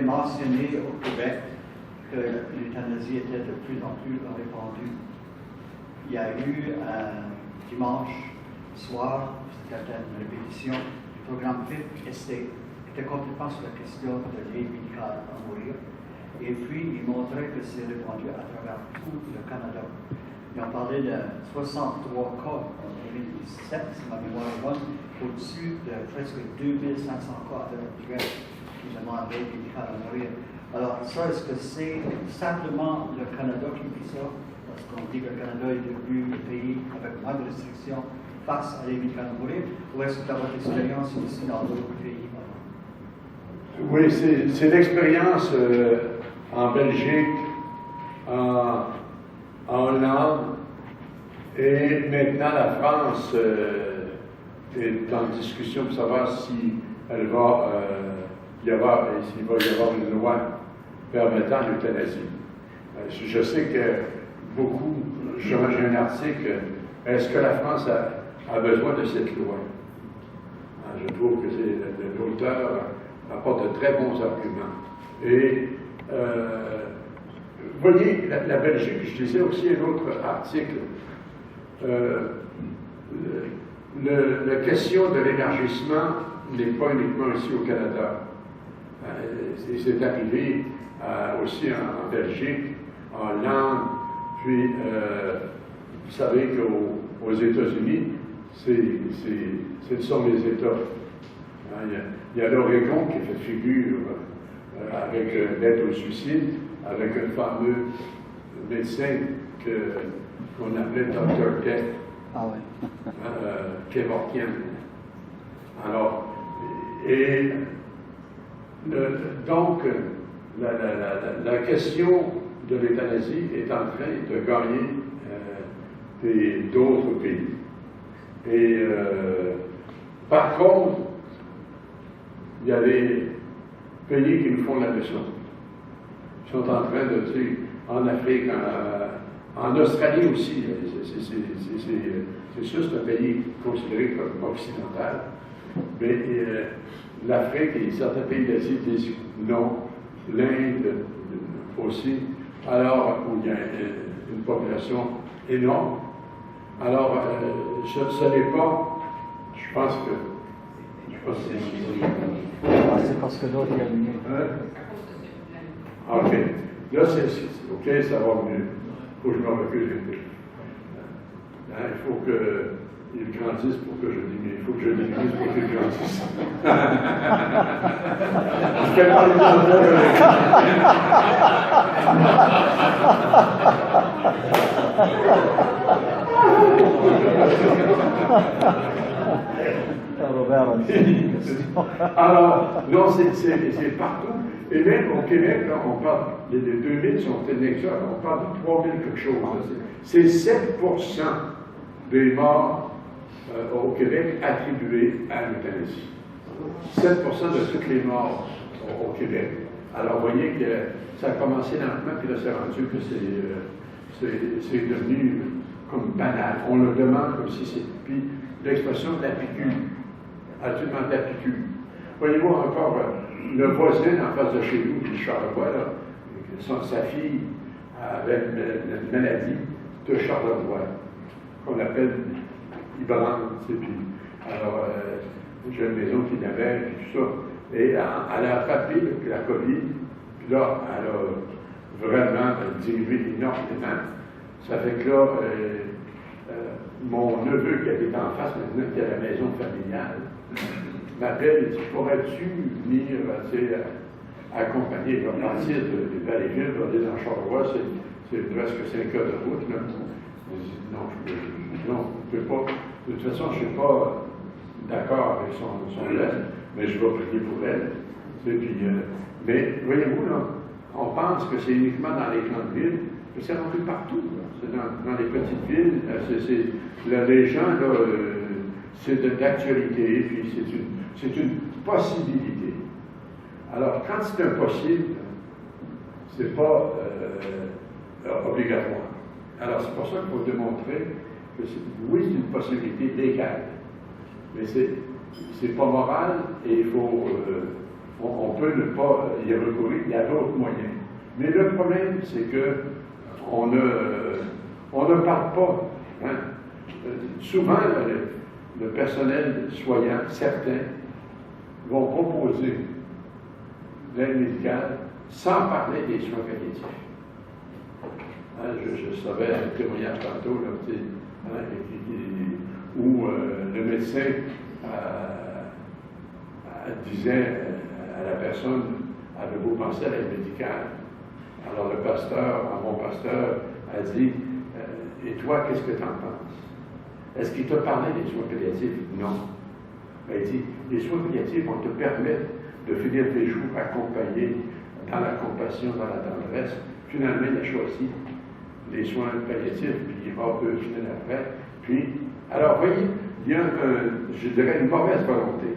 mentionné au Québec que l'euthanasie était de plus en plus répandue. Il y a eu dimanche soir, c'était une répétition du programme FIP qui était complètement sur la question de l'aide médicale à mourir. Et puis, il montrait que c'est répandu à travers tout le Canada. Ils ont parlé de 63 cas en 2017, si ma mémoire est bonne, au-dessus de presque 2500 cas à l'heure qui demandent l'aide médicale à mourir. Alors, ça, est-ce que c'est simplement le Canada qui dit ça? Parce qu'on dit que le Canada est devenu le pays avec moins de restrictions face à l'aide médicale à mourir, ou est-ce que dans votre expérience aussi dans d'autres pays? Oui, c'est l'expérience en Belgique, en Hollande, et maintenant la France est en discussion pour savoir si s'il va y avoir une loi permettant l'euthanasie. Je sais que j'ai un article, est-ce que la France a besoin de cette loi? Je trouve que l'auteur apporte de très bons arguments. Et vous voyez, la Belgique, je disais aussi un autre article, la question de l'élargissement n'est pas uniquement ici au Canada. C'est arrivé aussi en Belgique, en Hollande, puis vous savez qu'aux États-Unis, ce sont les États. Il y a l'Oregon qui fait figure avec l'aide au suicide, avec un fameux médecin qu'on appelait Dr. Death, Kevorkian. Alors, et donc, la question de l'euthanasie est en train de gagner d'autres pays. Et par contre, il y a des pays qui nous font la leçon. Ils sont en train de, tu sais, en Afrique, en Australie aussi, c'est sûr, c'est un pays considéré comme occidental, mais l'Afrique et certains pays d'Asie disent non, l'Inde aussi, alors où il y a une population énorme. Alors, ce n'est pas, je pense que c'est parce que l'autre est mieux. OK. Là, OK, ça va mieux. Il faut que je me recule un peu. Il faut qu'il grandisse pour que je diminue. Il faut que je diminue pour qu'il grandisse. Je fais pas les Alors, non, c'est partout. Et même au Québec, là, on parle, les 2000 sont inexacts, on parle de 3000 quelque chose. C'est 7% des morts au Québec attribués à l'euthanasie. 7% de toutes les morts au Québec. Alors, vous voyez que ça a commencé lentement, puis là, c'est rendu que c'est devenu comme banal. On le demande comme si c'était. Puis l'expression de la piqûre. Absolument d'aptitude. Voyez-vous encore le voisin en face de chez nous, qui Charlevoix, là, sa fille avec une maladie de Charlevoix, qu'on appelle Ibrande. Alors, j'ai une maison qui l'avait, puis tout ça. Et elle a attrapé la COVID, puis là, elle a vraiment diminué énormément. Ça fait que là, mon neveu qui habite en face, maintenant, qui est à la maison familiale, m'appelle et dit, pourrais-tu venir accompagner, à partir de Valleyville, aller dans Charlevoix, c'est presque 5 heures de route. Là. Je dis, non, je ne peux pas. De toute façon, je ne suis pas d'accord avec son aide, mais je vais prier pour elle. Mais voyez-vous, là, on pense que c'est uniquement dans les grandes villes, mais c'est rendu partout. C'est dans les petites villes. Les gens, là, c'est de l'actualité, puis c'est une possibilité. Alors, quand c'est impossible, c'est pas obligatoire. Alors, c'est pour ça qu'il faut démontrer que oui, c'est une possibilité légale, mais c'est pas moral et il faut on peut ne pas y recourir, il y a d'autres moyens. Mais le problème, c'est que on ne parle pas. Hein. Souvent, le personnel soignant, certains, vont proposer l'aide médicale sans parler des soins palliatifs. Hein, je savais un témoignage tantôt là, où le médecin disait à la personne, avez-vous pensé à l'aide médicale? Alors le pasteur, mon pasteur, a dit, et toi, qu'est-ce que tu en penses? Est-ce qu'il t'a parlé des soins palliatifs? Non. Il dit, les soins palliatifs vont te permettre de finir tes jours accompagnés dans la compassion, dans la tendresse. Finalement, il a choisi les soins palliatifs, puis il va peu finir après. Puis, alors, voyez, il y a, je dirais, une mauvaise volonté.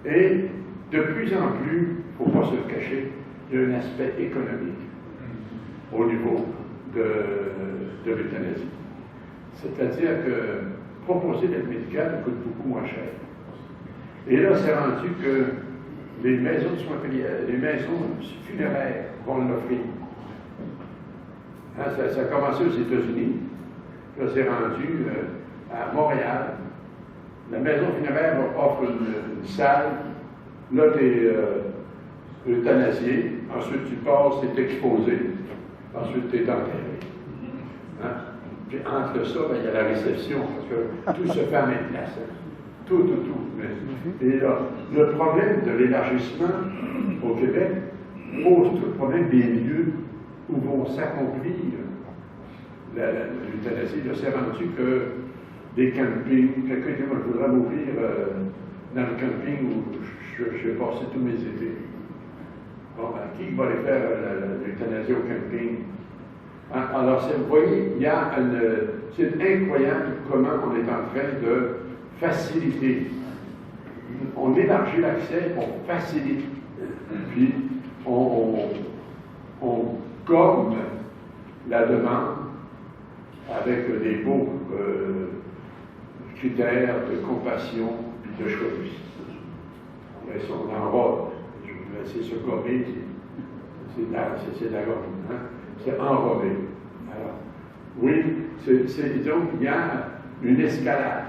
Et de plus en plus, il ne faut pas se le cacher, il y a un aspect économique au niveau de l'euthanasie. C'est-à-dire que proposer l'aide médicale coûte beaucoup moins cher. Et là, c'est rendu que les maisons de soins palliatifs, les maisons funéraires vont l'offrir. Hein, ça a commencé aux États-Unis, là, c'est rendu à Montréal. La maison funéraire offre une salle, là, tu es euthanasié, ensuite tu passes, tu es exposé, ensuite tu es enterré. Hein? Puis entre ça, ben, il y a la réception, parce que tout se fait à même place. Hein? Tout. Et là, le problème de l'élargissement au Québec pose tout le problème des lieux où vont s'accomplir l'euthanasie. C'est rendu que des campings, quelqu'un dit, moi, je voudrais m'ouvrir dans le camping où je vais passer tous mes étés. Bon, ben, qui va aller faire l'euthanasie au camping? Hein? Alors, vous voyez, il y a c'est incroyable comment on est en train de faciliter. On élargit l'accès, on facilite. Puis, on gomme la demande avec des beaux critères de compassion et de choix de vie. On enrobe. C'est se gommer, c'est de la gomme. Hein? C'est enrobé. Alors, oui, donc il y a une escalade.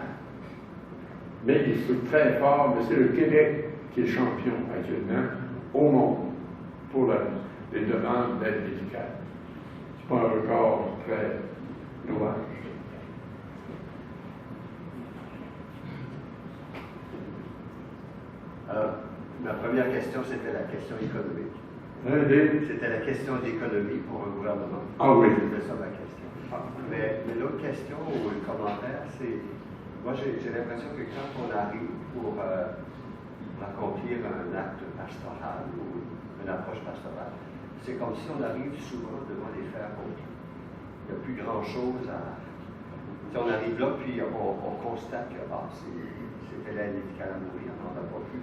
Mais il faut être très fort, mais c'est le Québec qui est champion actuellement au monde pour les demandes d'aide médicale. Ce n'est pas un record très louable. Ma première question, c'était la question économique. C'était la question d'économie pour un gouvernement. Ah oui. C'était ça ma question. Mais l'autre question ou le commentaire, c'est, moi j'ai l'impression que quand on arrive pour accomplir un acte pastoral ou une approche pastorale, c'est comme si on arrive souvent devant les fers contre. Il n'y a plus grand-chose à... Si on arrive là, puis on constate que c'était l'aide médicale à mourir, on n'a pas pu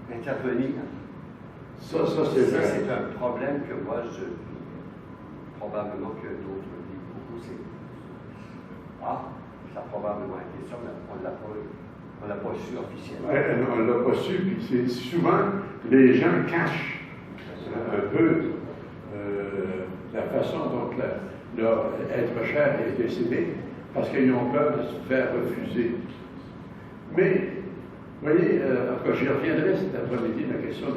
intervenir. Ça c'est vrai. C'est un problème que moi, probablement que d'autres vivent beaucoup, c'est... ça a probablement été ça, mais on ne l'a pas su officiellement. On ne l'a pas su, puis c'est souvent, les gens cachent un peu la façon dont leur être cher est décédé, parce qu'ils ont peur de se faire refuser. Mais, vous voyez, en tout cas, j'y reviendrai cet après-midi, la question au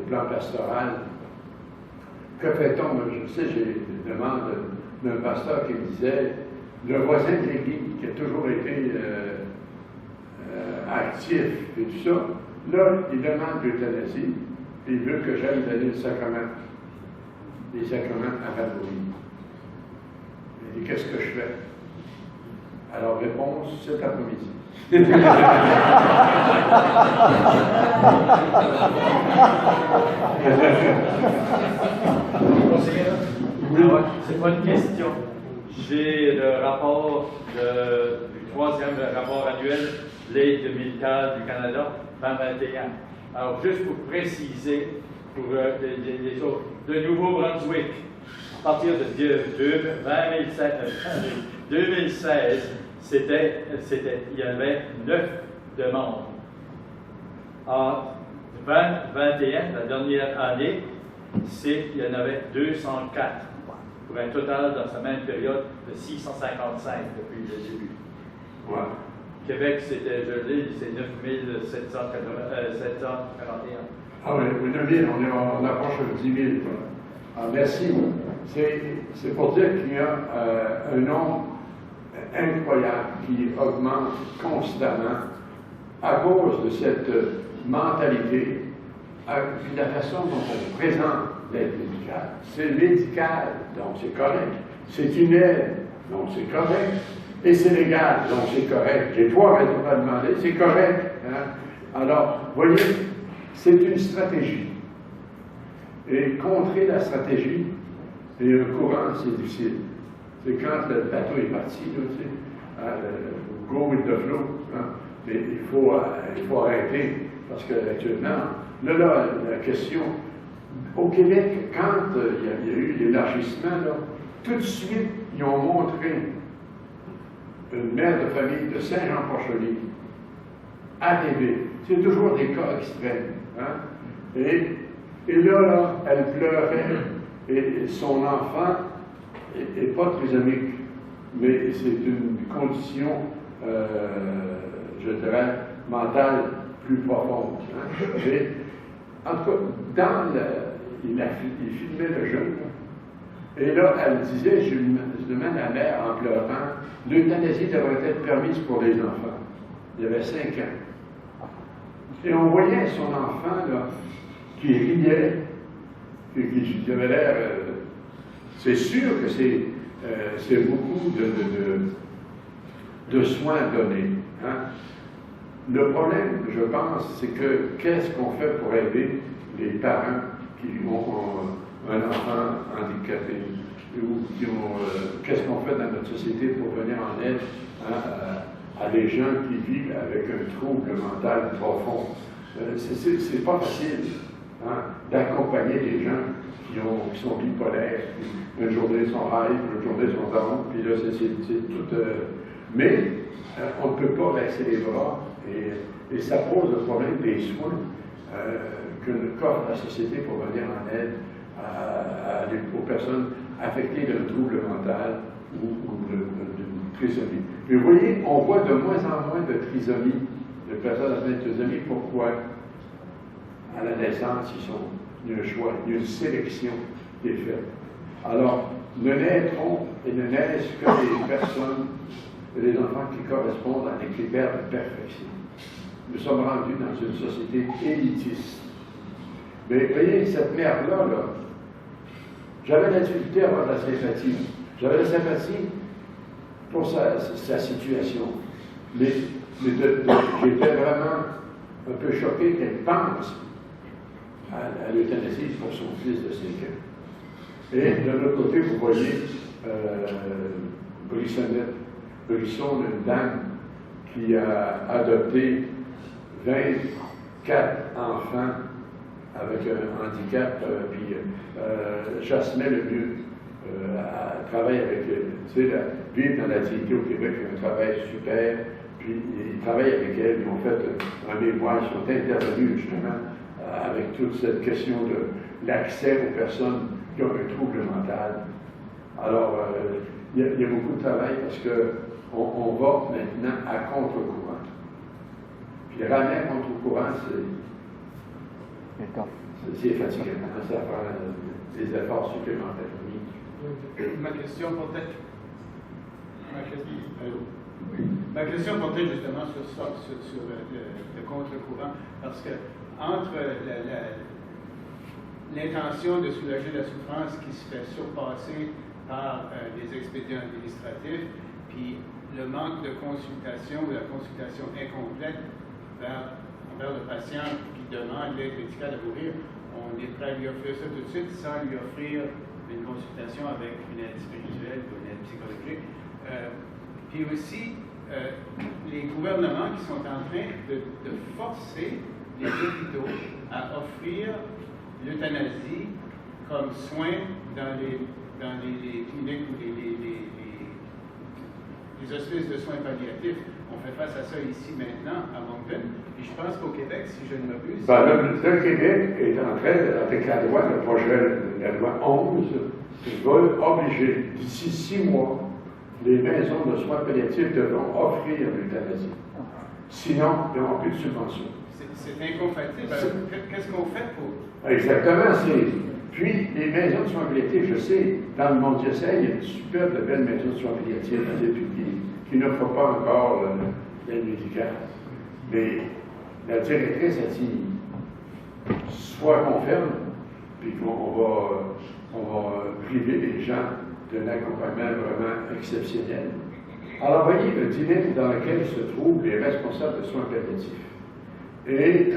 plan pastoral. Que fait-on? Je sais, j'ai une demande d'un pasteur qui me disait, le voisin de l'église, qui a toujours été actif et tout ça, là, il demande l'euthanasie, et il veut que j'aille donner le sacrement, les sacrements à ma vie. Il dit, qu'est-ce que je fais? Alors, réponse, cet après-midi. C'est pas une question. J'ai le rapport du 3e rapport annuel, l'aide médicale du Canada, 2021. Alors, juste pour préciser, pour les autres, le Nouveau-Brunswick, à partir de 2016, il y avait 9 demandes. 2021, la dernière année, il y en avait 204, pour un total dans sa même période de 655 depuis le début. Ouais. Québec, c'était, je l'ai, c'est 9741. Ah oui, 9 000, on approche de 10 000. Ah, merci. C'est pour dire qu'il y a un nombre incroyable qui augmente constamment à cause de cette mentalité, puis la façon dont on présente l'aide médicale. C'est médical, donc c'est correct. C'est une aide, donc c'est correct. Et c'est légal, donc c'est correct. J'ai 3 raisons à demander, c'est correct. Hein? Alors, vous voyez, c'est une stratégie. Et contrer la stratégie et un courant, c'est difficile. C'est quand le bateau est parti, là, tu sais, go with the flow. Hein? Mais il faut arrêter, parce qu'actuellement, là, la question, au Québec, quand il y a eu l'élargissement, là, tout de suite, ils ont montré une mère de famille de Saint-Jean-Port-Joli arriver. C'est toujours des cas extrêmes. Hein? Et là, elle pleurait, et son enfant n'est pas trisomique, mais c'est une condition, je dirais, mentale plus profonde. Hein? Et, en tout cas, il filmait le jeune, et là, elle disait, je demande à la mère en pleurant, l'euthanasie devrait être permise pour les enfants. Il y avait 5 ans. Et on voyait son enfant, là, qui riait, qui avait l'air... c'est sûr que c'est beaucoup de soins donnés. Hein? Le problème, je pense, c'est que qu'est-ce qu'on fait pour aider les parents qui ont un enfant handicapé ou qui ont... qu'est-ce qu'on fait dans notre société pour venir en aide à des gens qui vivent avec un trouble mental profond? C'est pas facile. Hein, d'accompagner des gens qui sont bipolaires, puis une journée ils sont high, une journée ils sont down, puis là c'est tout. Mais on ne peut pas baisser les bras, et ça pose le problème des soins que nous offre la société pour venir en aide aux personnes affectées d'un trouble mental ou d'une trisomie. Mais vous voyez, on voit de moins en moins de trisomie, de personnes atteintes de trisomie. Pourquoi? À la naissance, il y a un choix, il y a une sélection qui est faite. Alors, ne naîtront et ne naissent que des personnes, des enfants qui correspondent à des critères de perfection. Nous sommes rendus dans une société élitiste. Mais voyez, cette mère-là, là, j'avais la difficulté à avoir de la sympathie. J'avais la sympathie pour sa situation. Mais j'étais vraiment un peu choqué qu'elle pense à l'euthanasie pour son fils de 5 ans. Et de l'autre côté, vous voyez Brisson, une dame qui a adopté 24 enfants avec un handicap, puis Jasmin Lemieux travaille avec, tu sais, vivre dans la dignité au Québec, un travail super, puis ils travaillent avec elle, ils ont fait un mémoire, ils sont intervenus justement avec toute cette question de l'accès aux personnes qui ont un trouble mental. Alors, il y a beaucoup de travail parce qu'on va maintenant à contre-courant. Puis ramener à contre-courant, c'est fatigant. Ça prend des efforts supplémentaires. Ma question portait justement sur le contre-courant, parce que entre l'intention de soulager la souffrance qui se fait surpasser par les expédients administratifs, puis le manque de consultation ou la consultation incomplète envers le patient qui demande l'aide médicale à mourir, on est prêt à lui offrir ça tout de suite sans lui offrir une consultation avec une aide spirituelle ou une aide psychologique. Puis aussi, les gouvernements qui sont en train de forcer les hôpitaux à offrir l'euthanasie comme soin dans les cliniques ou les hospices de soins palliatifs, on fait face à ça ici maintenant, à Moncton. Et je pense qu'au Québec, si je ne m'abuse... Ben, le Québec est en train, avec la loi, le projet, la loi 11, va obliger, d'ici 6 mois, les maisons de soins palliatifs devront offrir l'euthanasie. Sinon, ils n'auront plus de subvention. C'est incompatible. Alors, qu'est-ce qu'on fait pour... Exactement. Puis, les maisons de soins palliatifs, je sais, dans le monde diocèse, il y a une superbe belle maison de soins palliatifs qui n'offre pas encore l'aide médicale. Mais la directrice a dit, soit qu'on ferme, puis on va priver les gens d'un accompagnement vraiment exceptionnel. Alors, voyez le dilemme dans lequel se trouvent les responsables de soins palliatifs. Et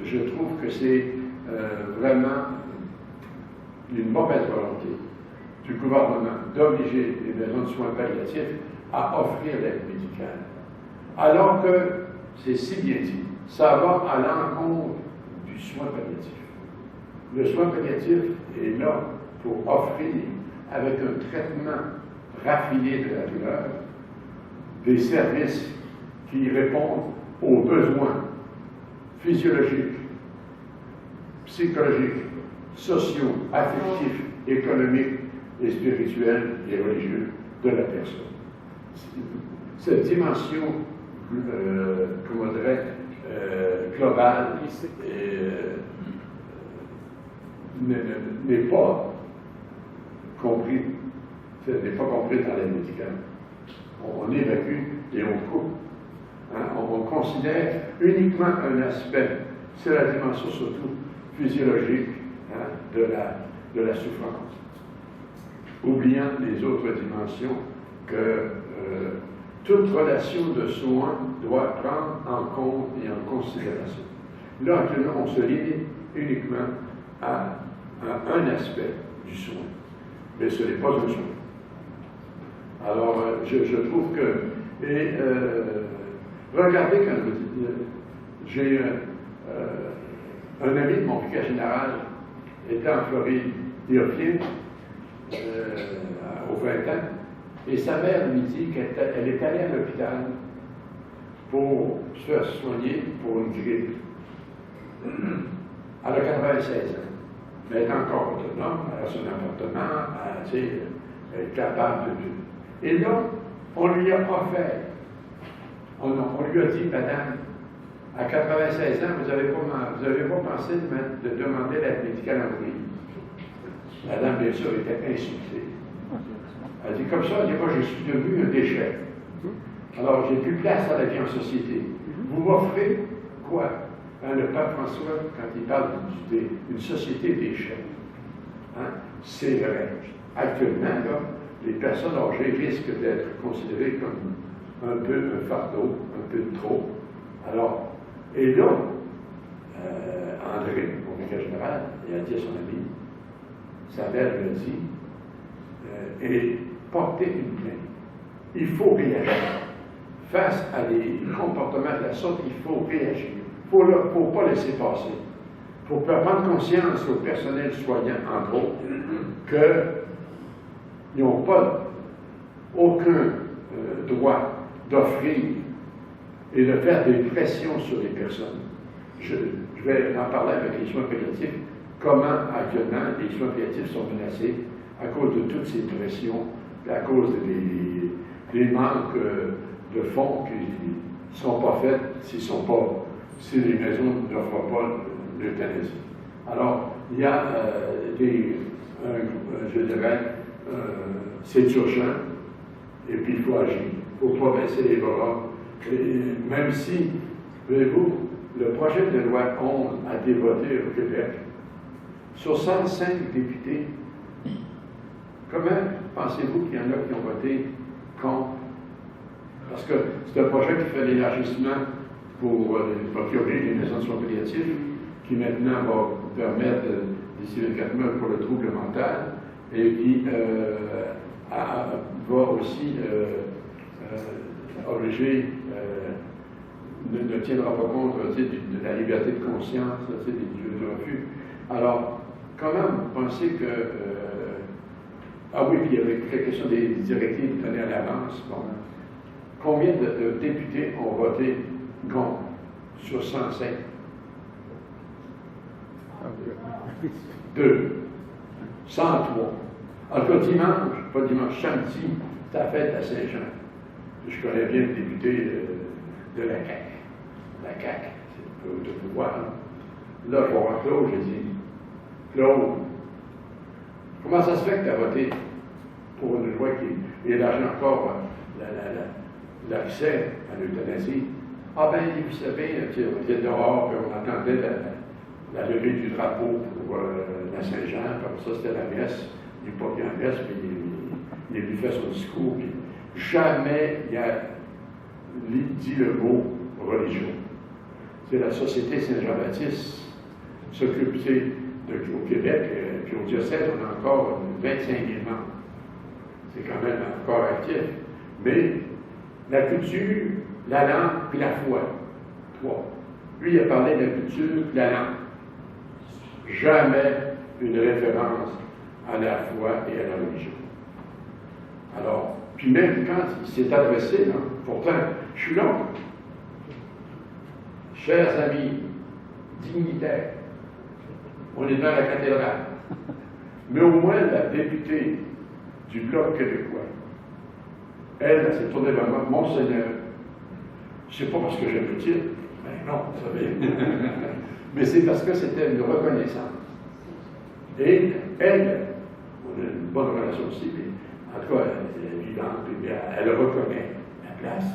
je trouve que c'est vraiment une mauvaise volonté du gouvernement d'obliger les maisons de soins palliatifs à offrir l'aide médicale. Alors que, c'est si bien dit, ça va à l'encontre du soin palliatif. Le soin palliatif est là pour offrir, avec un traitement raffiné de la douleur, des services qui répondent aux besoins physiologiques, psychologiques, sociaux, affectifs, économiques et spirituels et religieux de la personne. Cette dimension, comment dirais, globale n'est pas compris. N'est pas compris dans l'aide médicale. On évacue et on coupe. Hein? On considère uniquement un aspect, c'est la dimension surtout physiologique, hein, de la souffrance, oubliant les autres dimensions que toute relation de soins doit prendre en compte et en considération. Là, actuellement, on se limite uniquement à un aspect du soin, mais ce n'est pas un soin. Alors, je trouve que... Et regardez quand j'ai un ami de mon vicaire général était en Floride, Théophile, au 20 ans, et sa mère lui dit qu'elle est allée à l'hôpital pour se faire soigner pour une grippe. Elle a 96 ans, mais elle est encore autonome, elle a son appartement, elle est capable de tout. Et là, on lui a offert, on lui a dit, madame, à 96 ans, vous n'avez pas pensé de demander l'aide médicale en vie. Madame, bien sûr, était insultée. Elle dit, comme ça, elle dit, moi, je suis devenu un déchet. Alors, j'ai plus place à la vie en société. Vous m'offrez quoi? Le pape François, quand il parle d'une société déchet, hein, c'est vrai. Actuellement, là, les personnes âgées risquent d'être considérées comme un peu un fardeau, un peu de trop. Alors, et là, André, mon vicaire général, il a dit à son ami, sa mère lui a dit, et porter une plainte. Il faut réagir. Face à des comportements de la sorte, il faut réagir. Il ne faut pas laisser passer. Il faut faire prendre conscience au personnel soignant, entre autres, qu'ils n'ont pas aucun droit d'offrir et de faire des pressions sur les personnes. Je vais en parler avec les soins palliatifs, comment actuellement les soins palliatifs sont menacés à cause de toutes ces pressions, à cause des manques de fonds qui ne sont pas faits si les maisons n'offrent pas l'euthanasie. Alors, il y a je dirais, c'est urgent, et puis il faut agir. Il ne faut pas baisser les bras. Et même si, voyez-vous, le projet de loi 11 a été voté au Québec, sur 105 députés, comment pensez-vous qu'il y en a qui ont voté contre? Parce que c'est un projet qui fait l'élargissement pour qui oblige les maisons de soins palliatifs, qui maintenant va permettre d'ici le 4 mois pour le trouble mental, et qui va aussi obliger, ne tiendra pas compte de la liberté de conscience, des lieux de refus. Alors, comment vous pensez que... ah oui, puis il y avait la question des directives données à l'avance. Bon. Combien de députés ont voté contre sur 105? 2. 103. En tout cas, dimanche, pas dimanche, samedi, c'est la fête à Saint-Jean. Je connais bien le député de la CAQ. La CAQ, c'est le pouvoir. Là, je vais voir Claude, j'ai dit, Claude, comment ça se fait que tu as voté pour une loi qui élargit encore l'accès à l'euthanasie? Ah ben, vous savez, on était dehors, puis on attendait la levée du drapeau pour la Saint-Jean, comme ça c'était la messe. Il n'est pas bien en messe, mais il lui fait son discours. Puis jamais il a dit le mot religion. C'est la Société Saint-Jean-Baptiste s'occupe au Québec, puis au diocèse, on a encore 25 000 membres. C'est quand même encore actif. Mais la culture, la langue, puis la foi. 3. Lui, il a parlé de la culture, puis la langue. Jamais une référence à la foi et à la religion. Alors, puis même quand il s'est adressé, là, pourtant, je suis là. Chers amis, dignitaires, on est dans la cathédrale. Mais au moins, la députée du Bloc québécois, elle s'est tournée vers moi, Monseigneur, je ne sais pas parce que j'aime le titre, mais non, vous savez. Mais c'est parce que c'était une reconnaissance. Et elle, on a une bonne relation aussi, mais en tout cas, elle est vivante, et elle reconnaît la place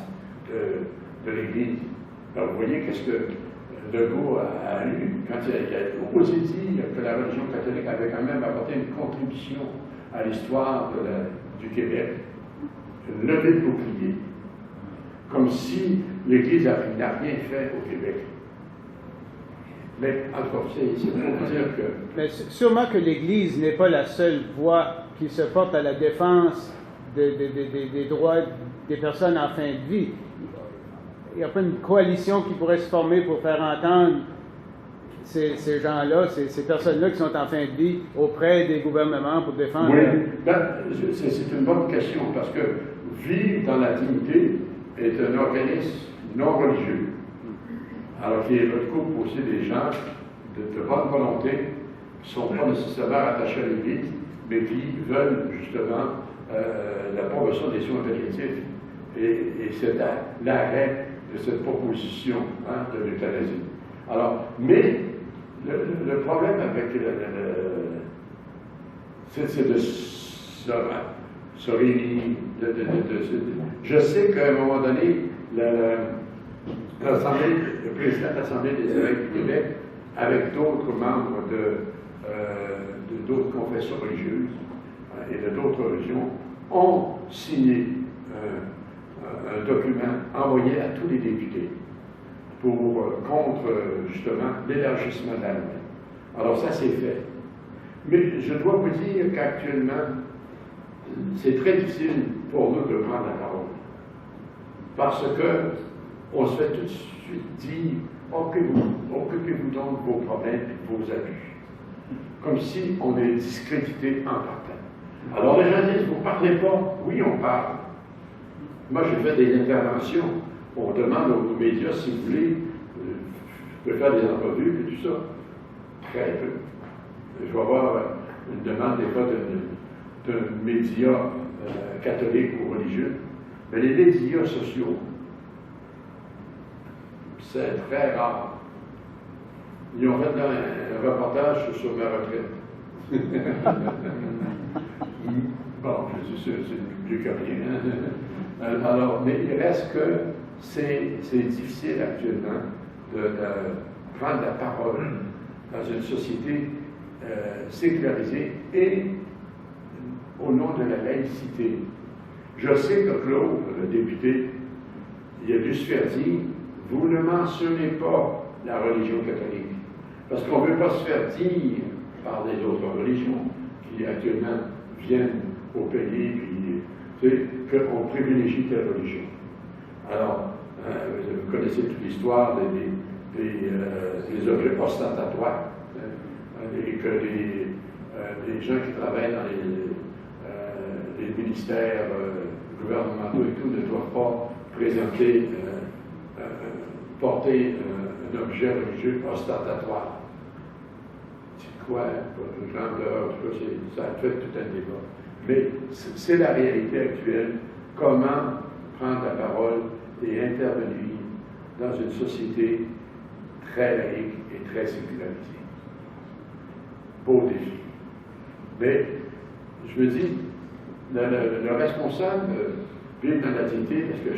de l'Église. Alors, vous voyez qu'est-ce que Legault a eu quand il a osé dire que la religion catholique avait quand même apporté une contribution à l'histoire du Québec, une levée de bouclier, comme si l'Église n'a rien fait au Québec. Mais en tout cas, c'est pour dire que... Mais sûrement que l'Église n'est pas la seule voix qui se porte à la défense des droits des personnes en fin de vie. Il n'y a pas une coalition qui pourrait se former pour faire entendre ces gens-là, ces personnes-là qui sont en fin de vie auprès des gouvernements pour défendre... Oui, c'est une bonne question, parce que vivre dans la dignité est un organisme non religieux. Alors qu'il regroupe aussi des gens de bonne volonté, qui ne sont pas nécessairement attachés à l'Église, mais qui veulent justement la promotion des soins palliatifs. Et c'est l'arrêt de cette proposition de l'euthanasie. Alors, mais le problème avec c'est de se réunir. Je sais qu'à un moment donné, le président de l'Assemblée des évêques du Québec, avec d'autres membres d'autres confessions religieuses et de d'autres religions, ont signé un document envoyé à tous les députés contre, justement, l'élargissement de la loi. Alors ça, c'est fait. Mais je dois vous dire qu'actuellement, c'est très difficile pour nous de prendre la parole. Parce qu'on se fait tout de suite dire « Occupez-vous donc de vos problèmes et de vos abus. » Comme si on est discrédité en partant. Alors les gens disent « Vous ne parlez pas. » Oui, on parle. Moi, j'ai fait des interventions. On demande aux médias, si vous voulez, de faire des entrevues et tout ça. Très peu. Je vais avoir une demande des fois d'un média catholique ou religieux. Mais les médias sociaux, c'est très rare. Ils ont fait un reportage sur ma retraite. Bon, c'est plus que rien. Alors, mais il reste que c'est difficile actuellement de prendre la parole dans une société sécularisée et au nom de la laïcité. Je sais que Claude, le député, il a dû se faire dire « Vous ne mentionnez pas la religion catholique. » Parce qu'on ne veut pas se faire dire par des autres religions qui actuellement viennent au pays, puis qu'on privilégie telle religion. Alors, vous connaissez toute l'histoire des objets ostentatoires, et que les gens qui travaillent dans les ministères gouvernementaux et tout ne doivent pas présenter, porter un objet religieux ostentatoire. C'est quoi, une grandeur, ça a fait tout un débat. Mais c'est la réalité actuelle. Comment prendre la parole et intervenir dans une société très laïque et très sécularisée. Beau défi. Mais, je me dis, le responsable vit dans la dignité, parce que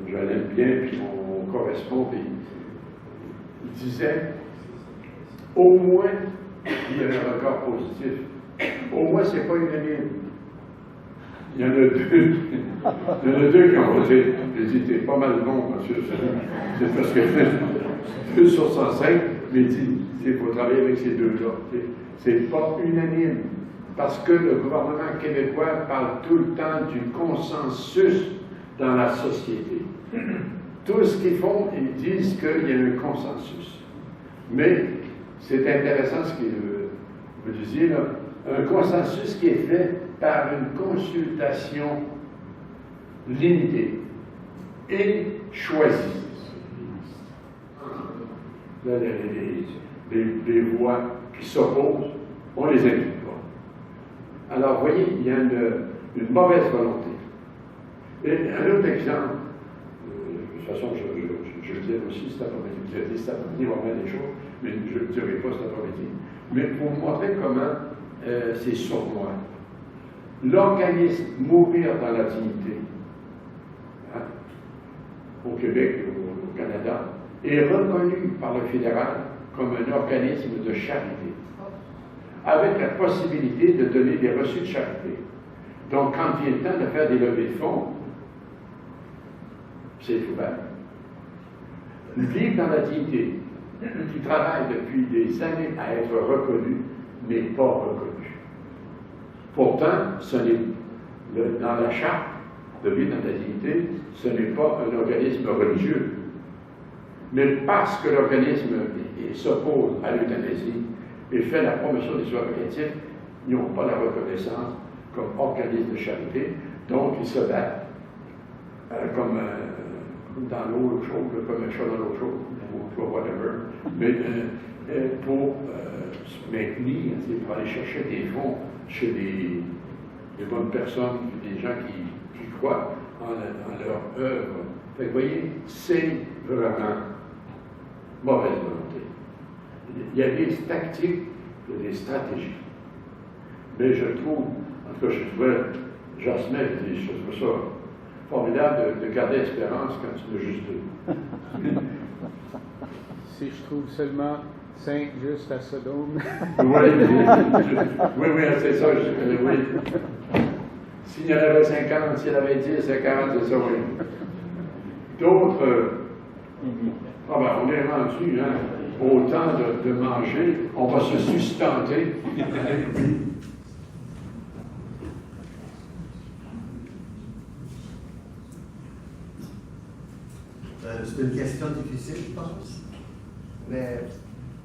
je l'aime bien, puis on correspond, puis il disait, au moins, il y a un record positif. Au moins, c'est pas unanime. Il y en a deux. Il y en a deux qui ont voté. J'ai dit, t'es pas mal bon, monsieur. C'est parce que 2 sur 105, mais il faut travailler avec ces deux-là. C'est pas unanime. Parce que le gouvernement québécois parle tout le temps du consensus dans la société. Tout ce qu'ils font, ils disent qu'il y a un consensus. Mais c'est intéressant ce que vous disiez, là. Un consensus qui est fait par une consultation limitée et choisie. Là, les voix qui s'opposent, on ne les inclut pas. Alors, vous voyez, il y a une mauvaise volonté. Et un autre exemple, de toute façon, je le disais aussi cet après-midi, vous avez dit cet après-midi, on va mettre des choses, mais je ne le dirai pas cet après-midi. Mais pour vous montrer comment c'est sournois. L'organisme Mourir dans la dignité, hein, au Québec, au Canada, est reconnu par le fédéral comme un organisme de charité, avec la possibilité de donner des reçus de charité. Donc, quand il est temps de faire des levées de fonds, c'est ouvert. Vivre dans la dignité, qui travaille depuis des années à être reconnu, n'est pas reconnu. Pourtant, ce n'est, dans la charte de Vivre dans la dignité, ce n'est pas un organisme religieux. Mais parce que l'organisme s'oppose à l'euthanasie et fait la promotion des soins palliatifs, ils n'ont pas la reconnaissance comme organisme de charité, donc ils se battent comme dans l'eau chaude, comme un chat dans l'eau chaude, ou whatever, mais pour se maintenir, c'est pour aller chercher des fonds chez des bonnes personnes, des gens qui croient en leur œuvre. Fait que vous voyez, c'est vraiment mauvaise volonté. Il y a des tactiques, il y a des stratégies. Mais je trouve, en tout cas, je trouvais, Jasmin, je trouve ça formidable de garder espérance quand tu l'as juste deux. Si je trouve seulement 5 juste à Sodome. Oui, c'est ça. Oui. S'il y en avait 50, s'il y en avait 10, 40, c'est ça, oui. D'autres, on est rendu, hein, au temps de manger, on va se sustenter. C'est une question difficile, je pense. Mais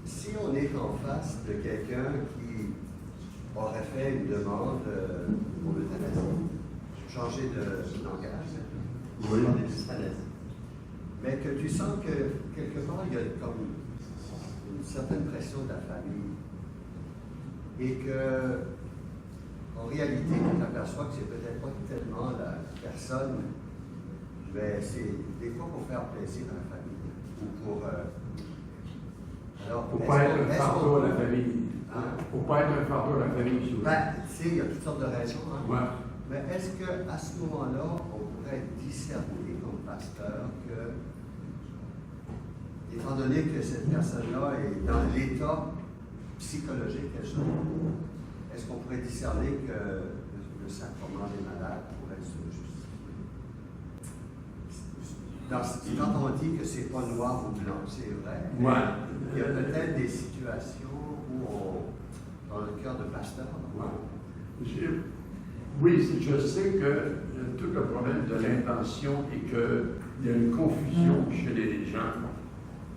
si on est en face de quelqu'un qui aurait fait une demande pour l'euthanasie, changer de langage, ou parler d'euthanasie, mais que tu sens que quelque part il y a comme une certaine pression de la famille et que en réalité tu t'aperçois que c'est peut-être pas tellement la personne, mais c'est des fois pour faire plaisir à la famille ou pour pour ne pas être un fardeau à la famille. Pour ne pas être un fardeau à la famille, souvent. Tu sais, il y a toutes sortes de raisons. Hein? Ouais. Mais est-ce qu'à ce moment-là, on pourrait discerner comme pasteur que, étant donné que cette personne-là est dans l'état psychologique qu'elle se trouve, est-ce qu'on pourrait discerner que le sacrement des malades pourrait se justifier? Quand on dit que c'est pas noir ou blanc, c'est vrai. Ouais. Il y a peut-être des situations où dans le cœur de pasteur. Ouais. Oui, je sais que tout le problème de l'intention et qu'il y a une confusion chez les gens.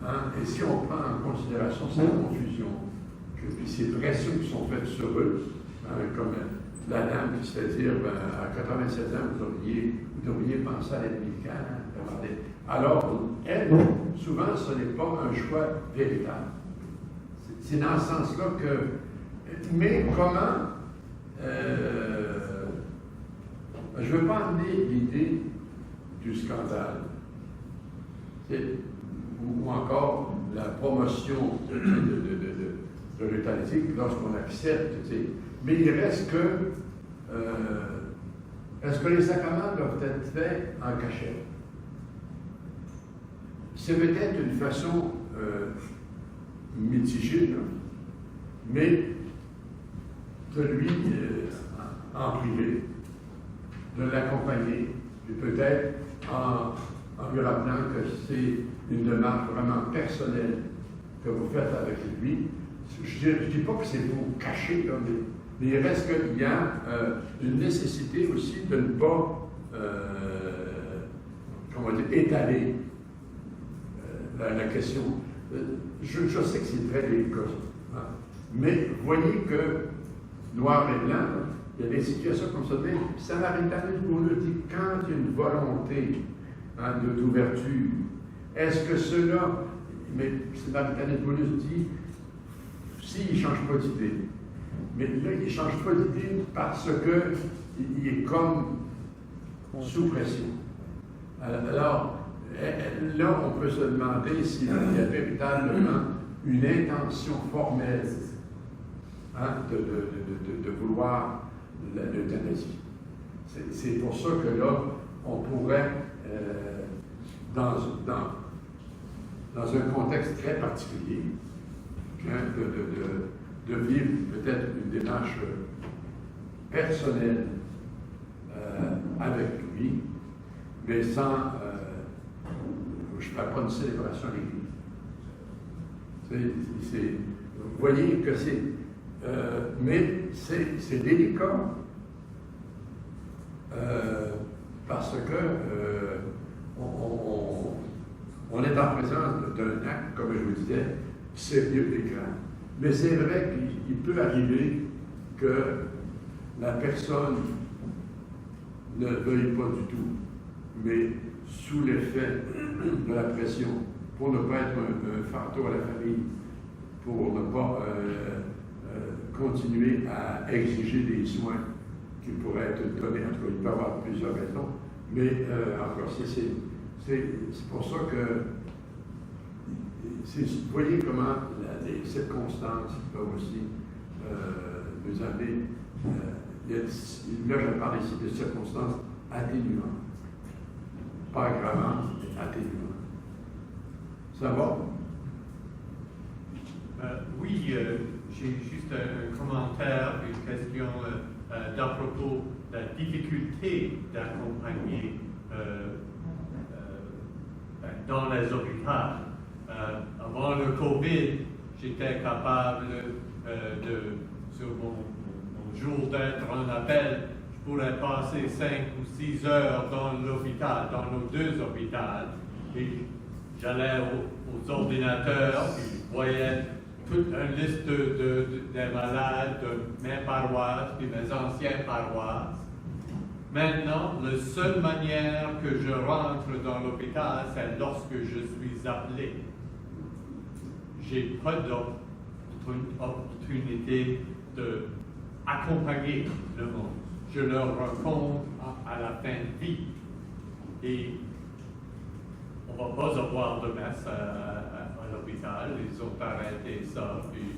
Hein? Et si on prend en considération cette confusion, puis ces pressions qui sont faites sur eux, hein, comme la dame qui se fait dire, à 87 ans, vous devriez penser à l'aide médicale. Hein, alors, elle, souvent, ce n'est pas un choix véritable. C'est dans ce sens-là que... Mais comment... je ne veux pas amener l'idée du scandale, ou encore la promotion de l'euthanasie lorsqu'on accepte. Mais il reste que... est-ce que les sacrements doivent être faits en cachette? C'est peut-être une façon mitigée, là, mais de lui, en privé, de l'accompagner, et peut-être en lui rappelant que c'est une démarche vraiment personnelle que vous faites avec lui. Je ne dis pas que c'est pour cacher, là, mais il reste qu'il y a une nécessité aussi de ne pas, comment dire, étaler la question. Je sais que c'est très délicat, hein, mais voyez que, noir et blanc, il y a des situations comme ça. Mais Samaritanis nous dit quand il y a une volonté, hein, d'ouverture, est-ce que cela, mais Samaritanis nous dit, s'il ne change pas d'idée, mais là, il ne change pas d'idée parce qu'il est comme sous pression. Alors, là, on peut se demander s'il y a véritablement une intention formelle, hein, de vouloir l'euthanasie. C'est pour ça que là, on pourrait, dans un contexte très particulier, hein, de vivre peut-être une démarche personnelle avec lui, mais sans... je ne parle pas de célébration à l'Église. Vous voyez que c'est... mais c'est délicat parce que on est en présence d'un acte, comme je vous disais, sérieux et grave. Mais c'est vrai qu'il peut arriver que la personne ne veuille pas du tout, mais sous l'effet de la pression, pour ne pas être un fardeau à la famille, pour ne pas continuer à exiger des soins qui pourraient être donnés. En tout cas, il peut y avoir plusieurs raisons, mais encore, c'est pour ça que vous voyez comment les circonstances peuvent aussi nous amener. Là, je parle ici de circonstances atténuantes. Pas aggravantes, mais atténuantes. Ça va? Oui, j'ai juste un commentaire, une question d'à propos de la difficulté d'accompagner dans les hôpitaux. Avant le COVID, j'étais capable sur mon jour d'être en appel, je pourrais passer 5 ou 6 heures dans l'hôpital, dans nos 2 hôpitaux, et j'allais aux ordinateurs, puis je voyais toute une liste des malades de mes paroisses, puis mes anciennes paroisses. Maintenant, la seule manière que je rentre dans l'hôpital, c'est lorsque je suis appelé. J'ai pas d'opportunité d'accompagner le monde. Je le rencontre à la fin de vie. Et on ne va pas avoir de messe à l'hôpital. Ils ont arrêté ça. Puis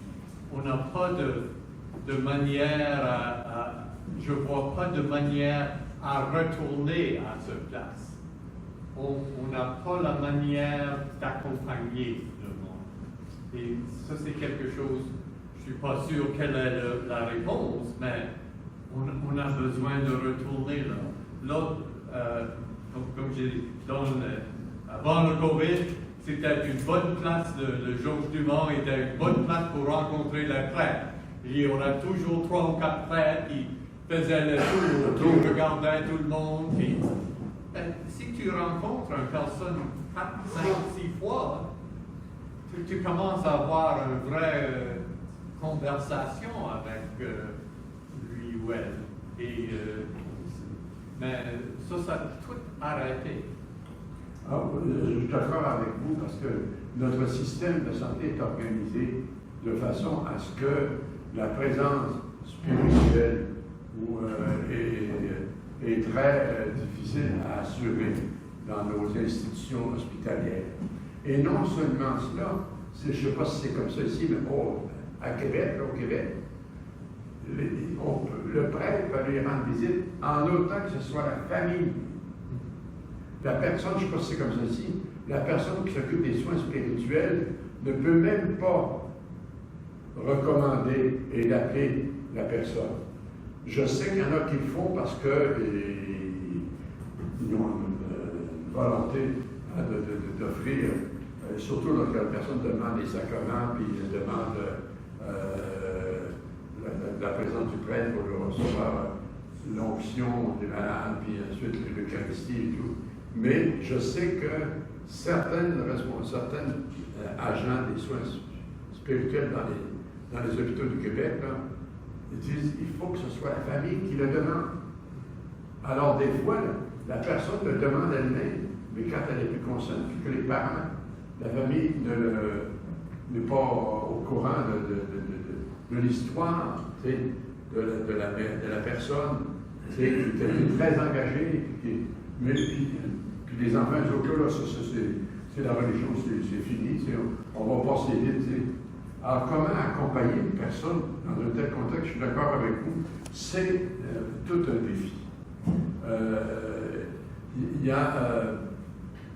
on n'a pas de manière je ne vois pas de manière à retourner à cette place. On n'a pas la manière d'accompagner le monde. Et ça, c'est quelque chose, je ne suis pas sûr quelle est la réponse, mais on a besoin de retourner là. L'autre, comme j'ai dit, avant le COVID, c'était une bonne place, le Georges Dumont était une bonne place pour rencontrer les prêtres. Il y aura toujours 3 ou 4 prêtres qui faisaient le tour, qui regardaient tout le monde. Puis, si tu rencontres une personne 4, 5, 6 fois, tu commences à avoir une vraie conversation avec lui ou elle. Mais ça a tout arrêté. Je suis d'accord avec vous parce que notre système de santé est organisé de façon à ce que la présence spirituelle est très difficile à assurer dans nos institutions hospitalières. Et non seulement cela, je ne sais pas si c'est comme ça ici, mais à Québec, au Québec, le prêtre va lui rendre visite en autant que ce soit la famille. La personne, je ne sais pas si c'est comme ça ici, la personne qui s'occupe des soins spirituels ne peut même pas recommander et l'appeler la personne. Je sais qu'il y en a qui le font parce qu'ils ont une volonté d'offrir, surtout lorsque la personne demande des sacrements, puis demande la présence du prêtre pour recevoir l'onction du malade, puis ensuite l'Eucharistie et tout. Mais je sais que certains agents des soins spirituels dans les hôpitaux du Québec, là, ils disent qu'il faut que ce soit la famille qui le demande. Alors, des fois, la personne le demande elle-même, mais quand elle est plus consciente, puis que les parents, la famille n'est pas au courant de l'histoire de la personne, qui est très engagée, puis les enfants disent, OK, là, c'est la religion, c'est fini, on va passer vite. Alors, comment accompagner une personne dans un tel contexte, je suis d'accord avec vous, c'est tout un défi.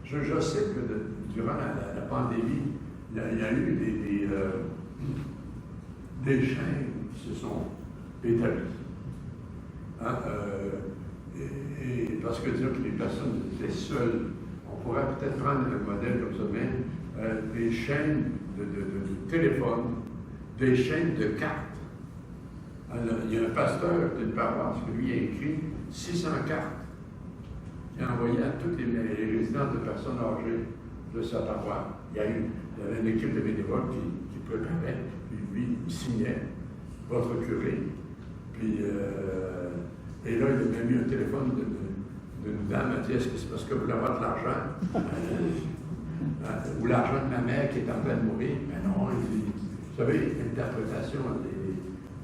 Je sais que durant la pandémie, il y a eu des chaînes qui se sont établies. Hein, et parce que dire que les personnes étaient seules, on pourrait peut-être prendre un modèle comme ça, mais des chaînes de téléphone, des chaînes de cartes. Alors, il y a un pasteur d'une paroisse qui lui a écrit 600 cartes. Il a envoyé à toutes les résidences de personnes âgées de sa paroisse. Il y avait une équipe de bénévoles qui préparait, puis lui, il signait votre curé. Puis, et là, il a mis un téléphone d'une dame, elle a dit, est-ce que c'est parce que vous voulez avoir de l'argent? Ou l'argent de ma mère qui est en train de mourir? Mais non, vous savez, l'interprétation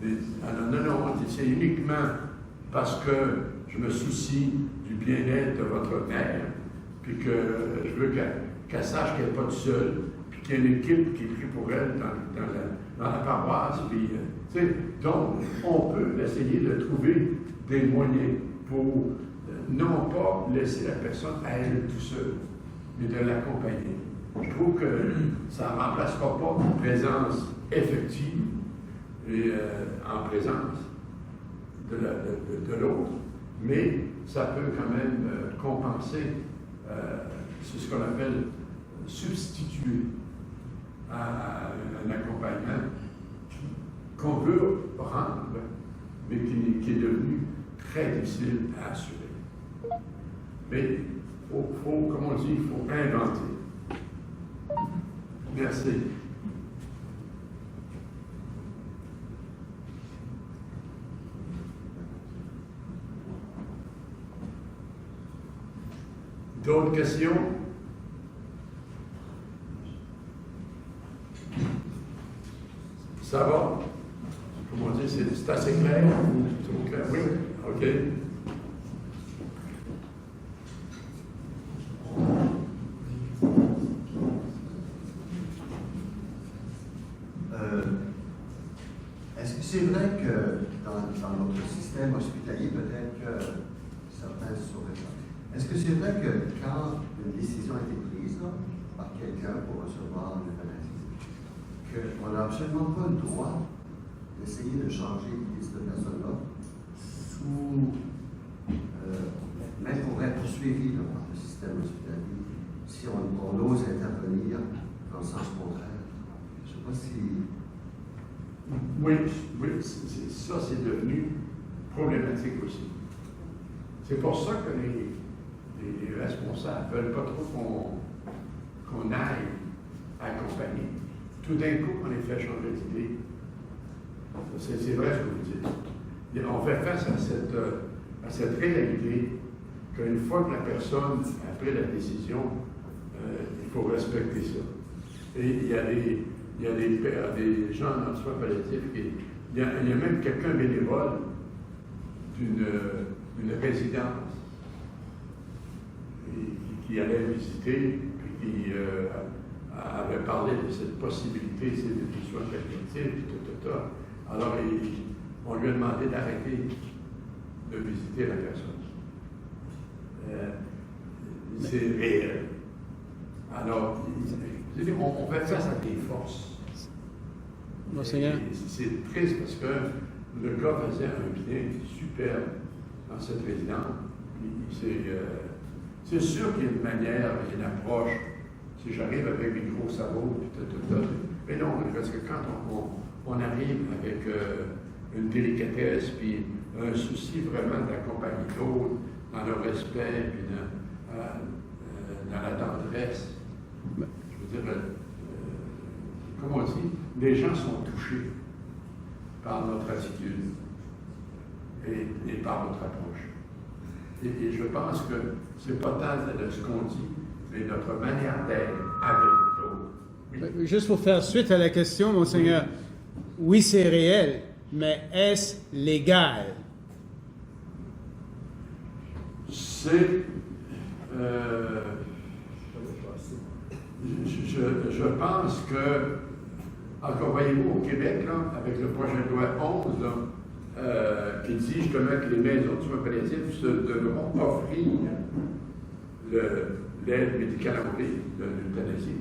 non, c'est uniquement parce que je me soucie du bien-être de votre mère, puis que je veux qu'elle sache qu'elle n'est pas toute seule, puis qu'il y a une équipe qui prie pour elle dans la paroisse. Puis, donc, on peut essayer de trouver des moyens pour non pas laisser la personne à elle tout seule, mais de l'accompagner. Je trouve que ça ne remplacera pas une présence effective et en présence de l'autre, mais ça peut quand même compenser, c'est ce qu'on appelle substituer à un accompagnement qu'on veut rendre, mais qui est devenu très difficile à assurer. Mais comme on dit, il faut inventer. Merci. D'autres questions? Ça va? Comme on dit, c'est assez clair? C'est clair? Oui? OK. Est-ce que c'est vrai que dans notre système hospitalier, peut-être que certains sauraient pas, est-ce que c'est vrai que quand une décision a été prise là, par quelqu'un pour recevoir l'euthanasie, qu'on n'a absolument pas le droit d'essayer de changer cette personne-là sous, même pour être poursuivi par le système hospitalier, si on ose intervenir dans le sens contraire? Je ne sais pas si... Oui, ça c'est devenu problématique aussi. C'est pour ça que les responsables ne veulent pas trop qu'on aille accompagner. Tout d'un coup, on les fait changer d'idée. C'est vrai ce que vous dites. on fait face à cette réalité qu'une fois que la personne a pris la décision, il faut respecter ça. Et il y a des gens dans le soin palliatif, il y a même quelqu'un bénévole d'une résidence qui allait visiter, puis qui avait parlé de cette possibilité du soin palliatif, tout. Alors, on lui a demandé d'arrêter de visiter la personne. C'est réel. Alors, on fait face à des forces. Monseigneur. C'est triste parce que le gars faisait un bien superbe dans cette résidence. C'est sûr qu'il y a une manière, une approche. Si j'arrive avec mes gros sabots, tout. Mais non, parce que quand on arrive avec une délicatesse, puis un souci vraiment d'accompagner l'autre dans le respect, puis dans la tendresse, je veux dire, comme on dit, les gens sont touchés par notre attitude et par notre approche. Et je pense que c'est pas tant de ce qu'on dit, mais notre manière d'être avec l'autre. Oui. Juste pour faire suite à la question, Monseigneur, oui, c'est réel, mais est-ce légal? C'est... je pense que, encore voyez-vous, au Québec, là, avec le projet de loi 11, là, qui dit justement que les maisons de soins palliatifs devront offrir l'aide médicale à mourir, de l'euthanasie.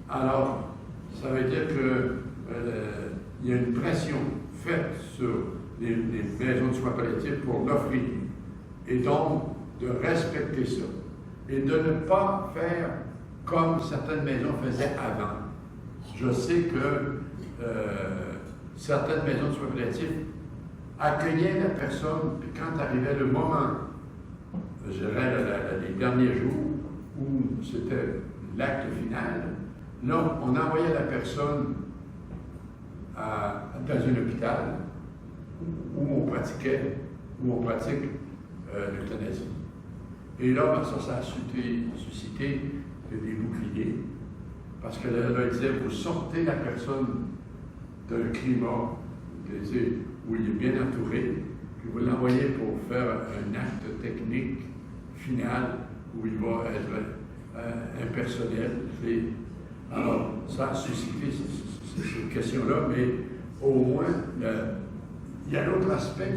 Alors, ça veut dire qu'il y a une pression faite sur les maisons de soins palliatifs pour l'offrir. Et donc, de respecter ça. Et de ne pas faire comme certaines maisons faisaient avant. Je sais que certaines maisons de soins palliatifs accueillaient la personne, puis quand arrivait le moment, je dirais les derniers jours, où c'était l'acte final, là, on envoyait la personne dans un hôpital où on pratique l'euthanasie. Et là, ça a suscité des boucliers, parce que là, il disait, vous sortez la personne d'un climat où il est bien entouré, puis vous l'envoyez pour faire un acte technique final où il va être impersonnel. Alors, ça a suscité ces questions-là, mais au moins, il y a l'autre aspect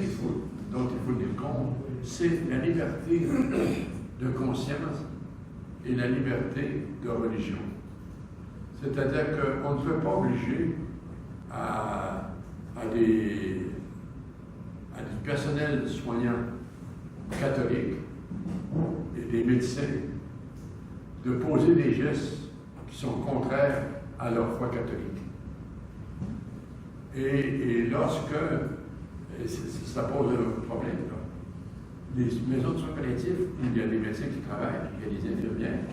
dont il faut tenir compte, c'est la liberté de conscience et la liberté de religion. C'est-à-dire qu'on ne peut pas obliger à des personnels soignants catholiques et des médecins de poser des gestes qui sont contraires à leur foi catholique. Et lorsque ça pose un problème, là. Les maisons de soins palliatifs, où il y a des médecins qui travaillent, il y a des infirmières,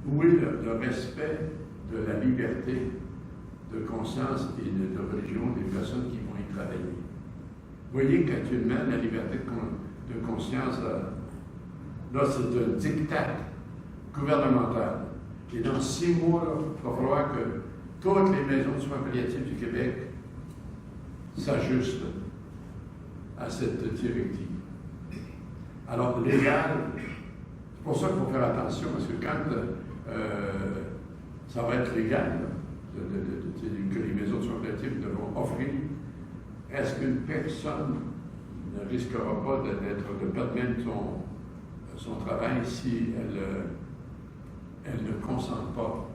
où est le respect de la liberté de conscience et de religion des personnes qui vont y travailler. Vous voyez qu'actuellement, la liberté de conscience, là, c'est un diktat gouvernemental. Et dans 6 mois, là, il va falloir que toutes les maisons de soins palliatifs du Québec s'ajustent à cette directive. Alors, légal, c'est pour ça qu'il faut faire attention, parce que quand ça va être légal, que les maisons de soins palliatifs devront offrir, est-ce qu'une personne ne risquera pas de perdre même son travail si elle ne consent pas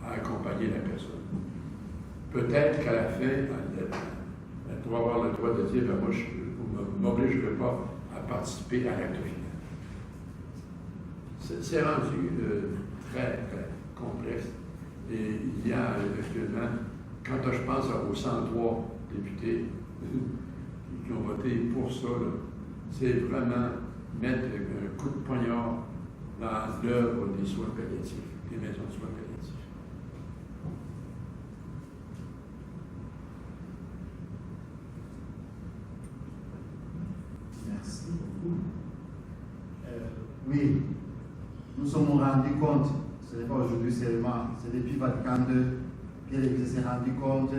à accompagner la personne? Peut-être qu'à la fin, elle doit avoir le droit de dire, moi, vous ne m'obligerez pas à participer à l'acte final. C'est rendu très, très complexe. Et il y a actuellement, quand je pense aux 103 députés qui ont voté pour ça, c'est vraiment mettre un coup de poignard dans l'œuvre des soins palliatifs, des maisons de soins palliatifs. rendu compte, ce n'est pas aujourd'hui seulement, c'est depuis Vatican II que l'Église s'est rendu compte,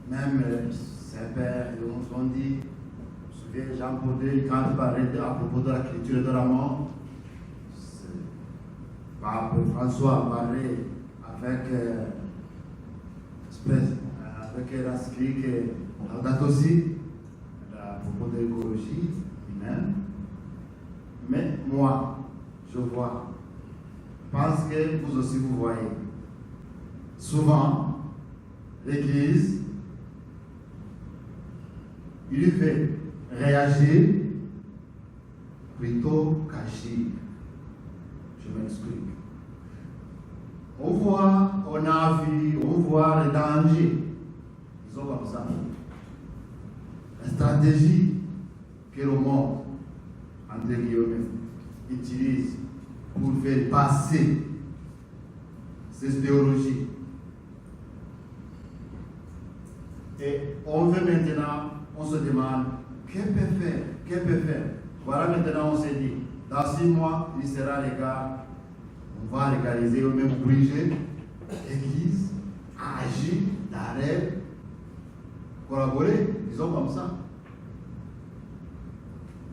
même Saint-Père, ils nous ont dit, je me souviens, Jean-Paul II, quand il parlait à propos de la culture et de la mort, Pape François parlait avec l'encyclique Laudato Si, à propos de l'écologie humaine. Mais moi, je vois, je pense que vous aussi vous voyez, souvent, l'Église, il lui fait réagir plutôt qu'agir. Je m'explique. On voit, on a vu, on voit les dangers. Ils sont comme ça. La stratégie que le monde, entre guillemets, utilise pour faire passer ces théologies. Et on veut maintenant, on se demande, qu'est-ce qu'on peut faire? Voilà, maintenant on s'est dit, dans 6 mois, il sera légal. On va légaliser ou même obliger l'Église à agir, d'arrêt, collaborer, disons comme ça.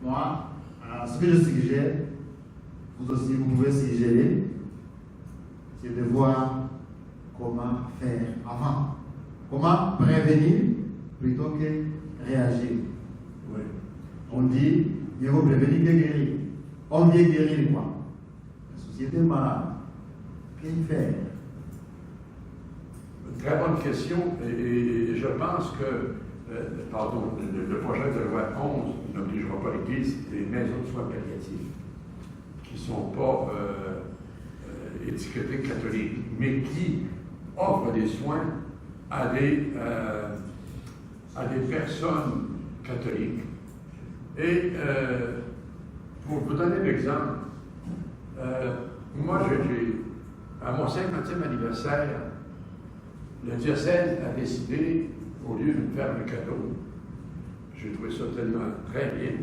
Moi, ce que je suggère, vous aussi vous pouvez suggérer, c'est de voir comment faire avant. Comment prévenir plutôt que réagir. Oui. On dit, il faut prévenir que guérir. On vient guérir quoi? La société est malade. Qu'est-ce faire? Très bonne question, et je pense que, le projet de loi 11 n'obligera pas l'Église des maisons de soins palliatifs qui ne sont pas étiquetées catholiques, mais qui offrent des soins à des personnes catholiques. Et pour vous donner l'exemple, moi, à mon 50e anniversaire, le diocèse a décidé, au lieu de me faire un cadeau, j'ai trouvé ça tellement très bien,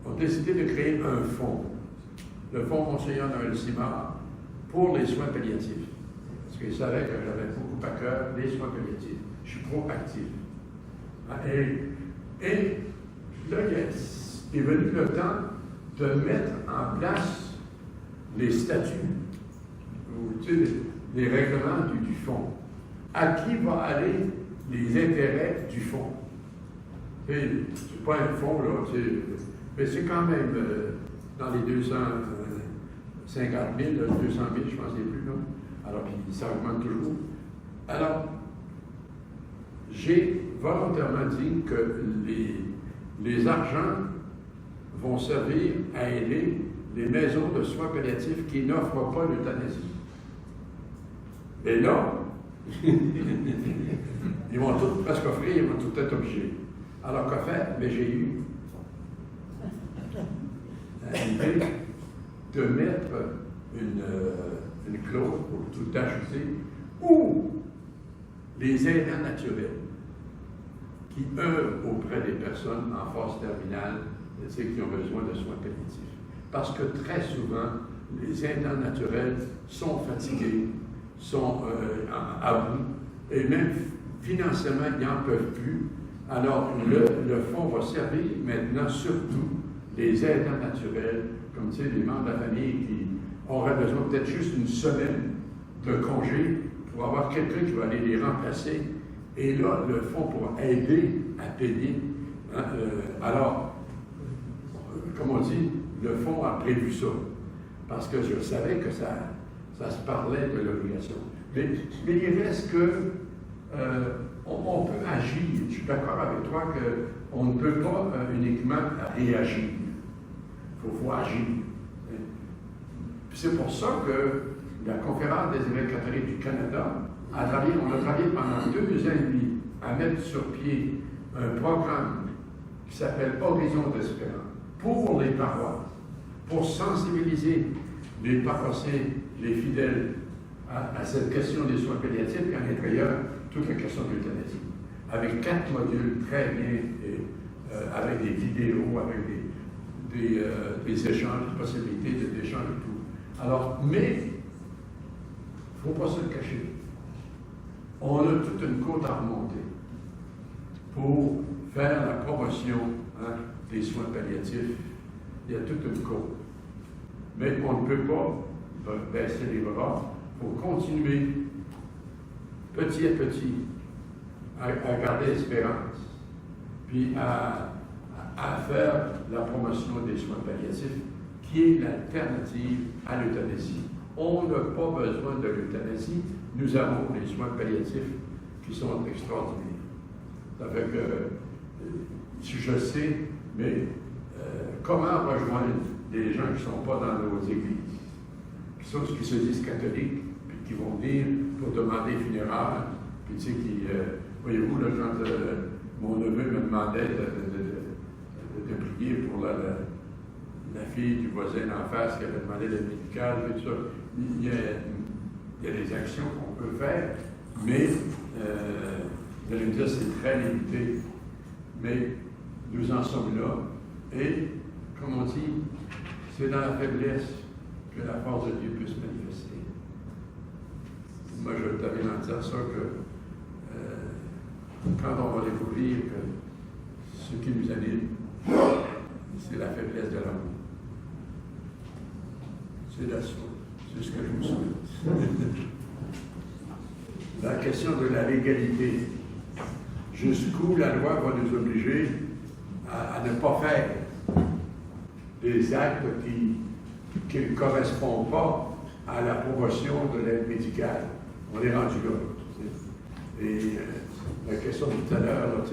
ont décidé de créer un fonds, le fonds Monseigneur Noël Simard, pour les soins palliatifs. Parce qu'ils savaient que j'avais beaucoup à cœur les soins palliatifs. Je suis proactif. Et là, il est venu le temps de mettre en place les statuts, ou les règlements du fonds. À qui va aller les intérêts du fonds? C'est pas un fonds, là, mais c'est quand même dans les 250 000, 200 000, je pense, les plus, là. Alors, puis ça augmente toujours. Alors, j'ai volontairement dit que les argents vont servir à aider les maisons de soins palliatifs qui n'offrent pas l'euthanasie. Et là, ils vont tout presque offrir, ils vont tout être obligés. Alors qu'à faire, mais j'ai eu l'idée de mettre une clause pour tout ajouter, ou les aidants naturels qui œuvrent auprès des personnes en phase terminale, qui ont besoin de soins palliatifs. Parce que très souvent, les aidants naturels sont fatigués, sont à bout, et même financièrement, ils n'en peuvent plus. Alors, le fonds va servir maintenant surtout les aidants naturels, comme tu sais, les membres de la famille qui auraient besoin peut-être juste une semaine de congé pour avoir quelqu'un qui va aller les remplacer. Et là, le fonds pourra aider à payer. Alors, comme on dit, le fonds a prévu ça, parce que je savais que ça se parlait de l'obligation. Mais il reste que on peut agir. Je suis d'accord avec toi qu'on ne peut pas uniquement réagir. Il faut agir. C'est pour ça que la Conférence des évêques catholiques du Canada on a travaillé pendant 2 ans et demi à mettre sur pied un programme qui s'appelle Horizon d'Espérance pour les paroisses, pour sensibiliser les paroissiens, les fidèles à cette question des soins palliatifs et à l'intérieur, toute la question de l'euthanasie. Avec 4 modules très bien, avec des vidéos, avec des échanges, des possibilités d'échanges et tout. Alors, mais, il ne faut pas se le cacher. On a toute une côte à remonter pour faire la promotion des soins palliatifs. Il y a toute une côte. Mais on ne peut pas baisser les bras. Il faut continuer petit à petit à garder l'espérance, puis à faire la promotion des soins palliatifs, qui est l'alternative à l'euthanasie. On n'a pas besoin de l'euthanasie. Nous avons les soins palliatifs qui sont extraordinaires. Ça fait que, si je sais, mais comment rejoindre des gens qui ne sont pas dans nos églises, qui se disent catholiques, puis qui vont venir pour demander funérailles, puis tu sais, voyez-vous, là, quand mon neveu me demandait de prier pour la fille du voisin d'en face qui avait demandé l'aide médicale, et tout ça, il y a des actions qu'on peut faire, mais vous allez me dire c'est très limité. Mais nous en sommes là. Et, comme on dit, c'est dans la faiblesse que la force de Dieu peut se manifester. Moi, je t'avais en dire ça que quand on va découvrir que ce qui nous anime, c'est la faiblesse de l'amour. C'est la source. C'est ce que je vous souhaite. La question de la légalité. Jusqu'où la loi va nous obliger à ne pas faire des actes qui ne correspondent pas à la promotion de l'aide médicale. On est rendu là. Et la question de tout à l'heure,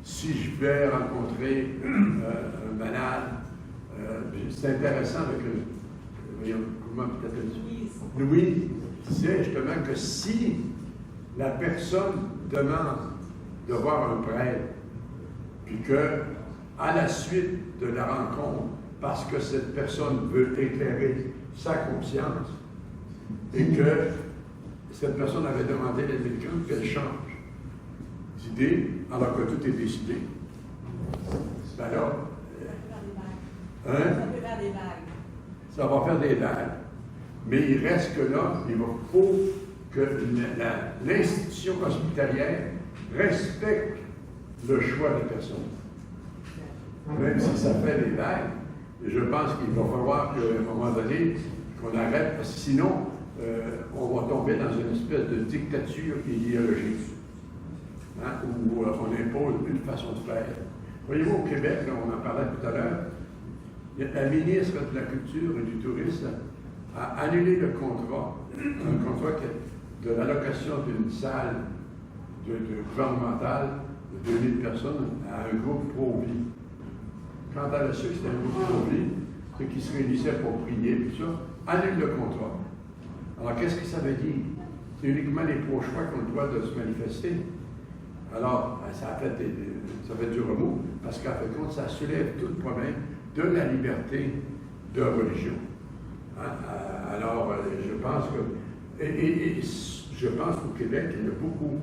si je vais rencontrer un malade, c'est intéressant avec comment peut-être Louis disait justement que si la personne demande de voir un prêtre, puis que, à la suite de la rencontre, parce que cette personne veut éclairer sa conscience, et que cette personne avait demandé l'aide médicale, qu'elle change d'idée, alors que tout est décidé. Ben alors, ça peut faire des vagues. Ça va faire des vagues. Mais il reste que là, il faut que l'institution hospitalière respecte le choix de la personne. Même si ça fait des vagues, je pense qu'il va falloir qu'à un moment donné, qu'on arrête, parce que sinon, on va tomber dans une espèce de dictature idéologique, où on impose une façon de faire. Voyez-vous, au Québec, là, on en parlait tout à l'heure, la ministre de la Culture et du Tourisme a annulé le contrat, un contrat de l'allocation d'une salle gouvernementale de 2000 personnes à un groupe pro-vie. Quand elle a su que c'était un groupe pro-vie, ceux qui se réunissaient pour prier, tout ça, annule le contrat. Alors, qu'est-ce que ça veut dire? C'est uniquement les pro-choix qui ont le droit de se manifester. Alors, ça fait du remous, parce qu'en fait, compte, ça soulève tout le problème de la liberté de religion. Alors, je pense que, et je pense qu'au Québec, il y a beaucoup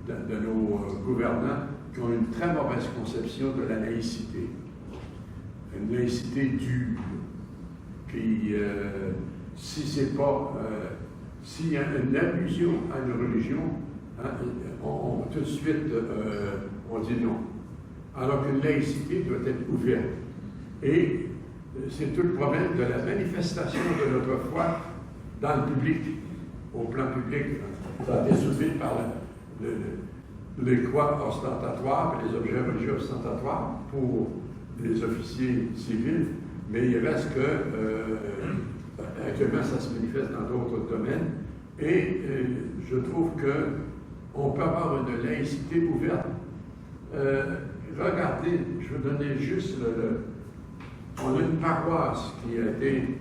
de nos gouvernants qui ont une très mauvaise conception de la laïcité. Une laïcité dure, qui, si c'est pas, s'il y a une allusion à une religion, tout de suite, on dit non. Alors qu'une laïcité doit être ouverte. Et c'est tout le problème de la manifestation de notre foi dans le public, au plan public. Ça a été soulevé par les croix ostentatoires et les objets religieux ostentatoires pour les officiers civils, mais il reste que, actuellement, ça se manifeste dans d'autres domaines, et je trouve qu'on peut avoir une laïcité ouverte. Regardez, je vais donner juste on a une paroisse qui a été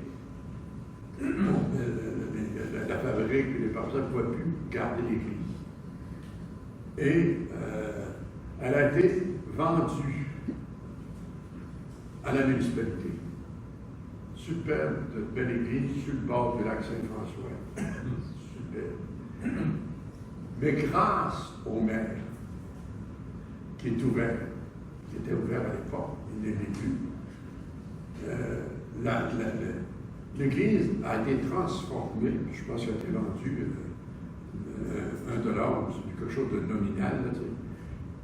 la fabrique, les personnes ne pouvaient plus garder l'église. Et elle a été vendue à la municipalité. Superbe, de belle église sur le bord du lac Saint-François. Superbe. Mais grâce au maire, qui est ouvert, qui était ouvert à l'époque, il n'est plus, l'Église a été transformée, je pense qu'elle a été vendue $1 ou quelque chose de nominal, là, tu sais,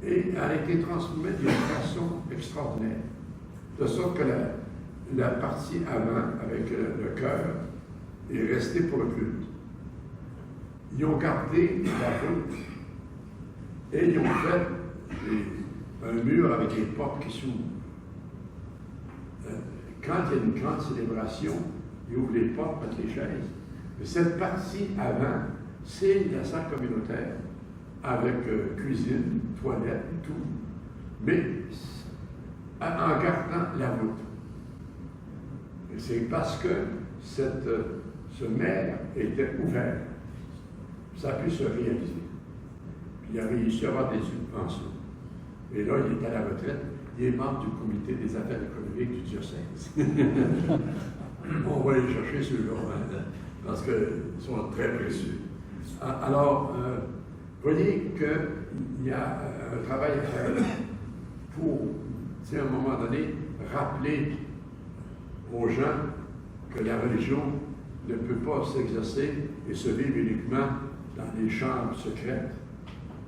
et elle a été transformée d'une façon extraordinaire, de sorte que la partie avant, avec le cœur, est restée pour le culte. Ils ont gardé la voûte et ils ont fait un mur avec les portes qui s'ouvrent. Quand il y a une grande célébration, ils ouvrent les portes, mettent les chaises. Mais cette partie avant, c'est la salle communautaire, avec cuisine, toilette et tout. Mais en gardant la voûte. Et c'est parce que ce maire était ouvert. Ça a pu se réaliser. Puis il a réussi à avoir des subventions. Et là, il est à la retraite. Il est membre du comité des affaires économiques du diocèse. On va aller chercher ceux-là, hein, parce qu'ils sont très précieux. Alors, voyez qu'il y a un travail à faire pour, à un moment donné, rappeler aux gens que la religion ne peut pas s'exercer et se vivre uniquement dans les chambres secrètes,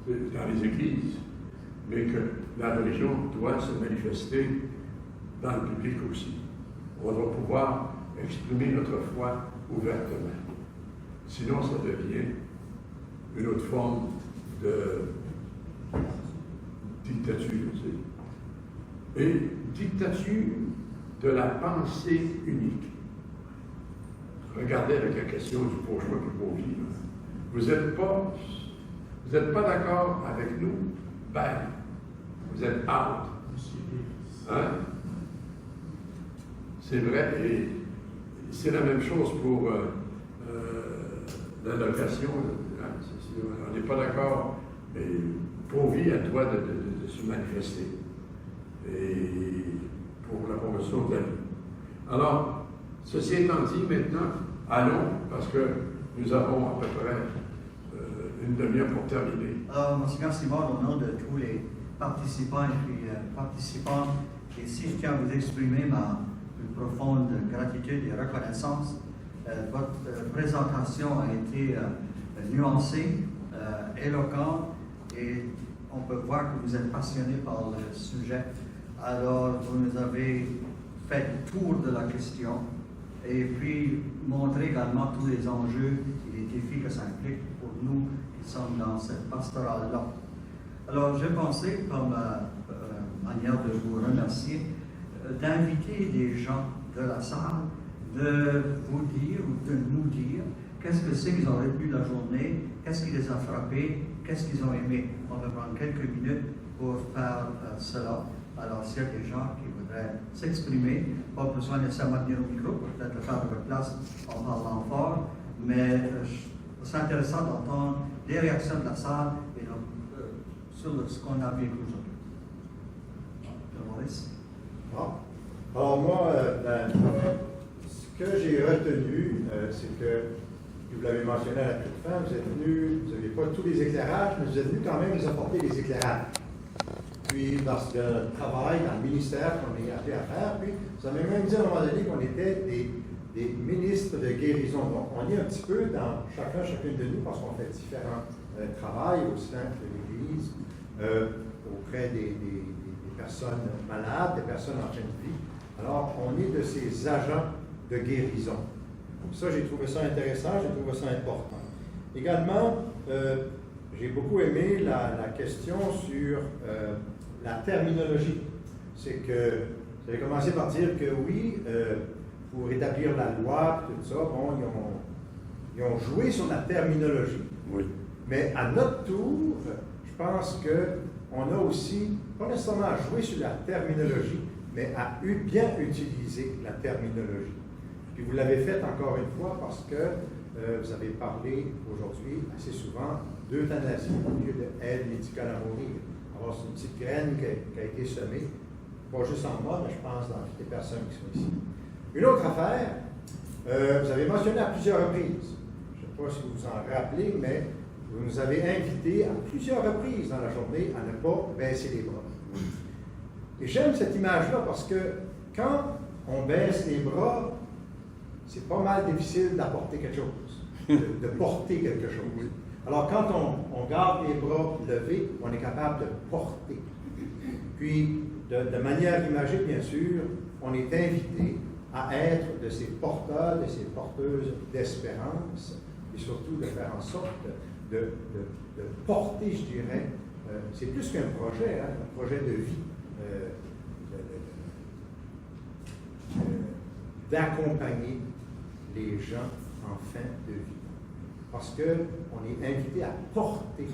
dans les églises, mais que la religion doit se manifester dans le public aussi. On doit pouvoir exprimer notre foi ouvertement. Sinon, ça devient une autre forme de dictature. Et dictature de la pensée unique. Regardez avec la question du pauvre choix du pauvre vie. Vous n'êtes pas d'accord avec nous? Ben, vous êtes out. Hein? C'est vrai, et c'est la même chose pour l'allocation. On n'est pas d'accord, mais pauvre vie a le droit de se manifester. Et pour la promotion de la vie. Alors, ceci étant dit, maintenant, allons, parce que nous avons à peu près une demi-heure pour terminer. Alors, Monseigneur Simon, au nom de tous les participants et participantes, ici, je tiens à vous exprimer ma plus profonde gratitude et reconnaissance. Votre présentation a été nuancée, éloquente, et on peut voir que vous êtes passionné par le sujet. Alors, vous nous avez fait le tour de la question et puis montré également tous les enjeux et les défis que ça implique pour nous qui sommes dans cette pastorale-là. Alors, j'ai pensé, comme manière de vous remercier, d'inviter des gens de la salle de vous dire ou de nous dire qu'est-ce que c'est qu'ils ont retenu de la journée, qu'est-ce qui les a frappés, qu'est-ce qu'ils ont aimé. On va prendre quelques minutes pour faire cela. Alors, s'il y a des gens qui voudraient s'exprimer, pas besoin nécessairement de venir au micro, peut-être le faire de votre place en parlant fort, mais c'est intéressant d'entendre les réactions de la salle et sur ce qu'on a vécu aujourd'hui. Maurice? Bon. Alors moi, ce que j'ai retenu, c'est que, vous l'avez mentionné à la toute fin, vous êtes venus, vous n'avez pas tous les éclairages, mais vous êtes venus quand même nous apporter les éclairages. Puis, parce que le travail dans le ministère qu'on est appelé à faire, puis vous avez même dit à un moment donné qu'on était des ministres de guérison. Donc, on est un petit peu dans chacune de nous, parce qu'on fait différents travails au sein de l'Église, auprès des personnes malades, des personnes en fin de vie. Alors, on est de ces agents de guérison. Donc, ça, j'ai trouvé ça intéressant, j'ai trouvé ça important. Également, j'ai beaucoup aimé la question sur la terminologie. C'est que vous avez commencé par dire que oui, pour établir la loi, tout ça, bon, ils ont joué sur la terminologie. Oui. Mais à notre tour, je pense qu'on a aussi, pas nécessairement à jouer sur la terminologie, mais à bien utiliser la terminologie. Puis vous l'avez fait encore une fois parce que vous avez parlé aujourd'hui assez souvent d'euthanasie au lieu d'aide médicale à mourir. Alors c'est une petite graine qui a été semée, pas juste en moi, mais je pense dans toutes les personnes qui sont ici. Une autre affaire, vous avez mentionné à plusieurs reprises, je ne sais pas si vous vous en rappelez, mais vous nous avez invités à plusieurs reprises dans la journée à ne pas baisser les bras. Et j'aime cette image-là parce que quand on baisse les bras, c'est pas mal difficile d'apporter quelque chose, de porter quelque chose. Alors quand on garde les bras levés, on est capable de porter. Puis, de manière imagée, bien sûr, on est invité à être de ces porteurs, de ces porteuses d'espérance, et surtout de faire en sorte de porter, je dirais, c'est plus qu'un projet, hein, un projet de vie, d'accompagner les gens en fin de vie. Parce qu'on est invité à porter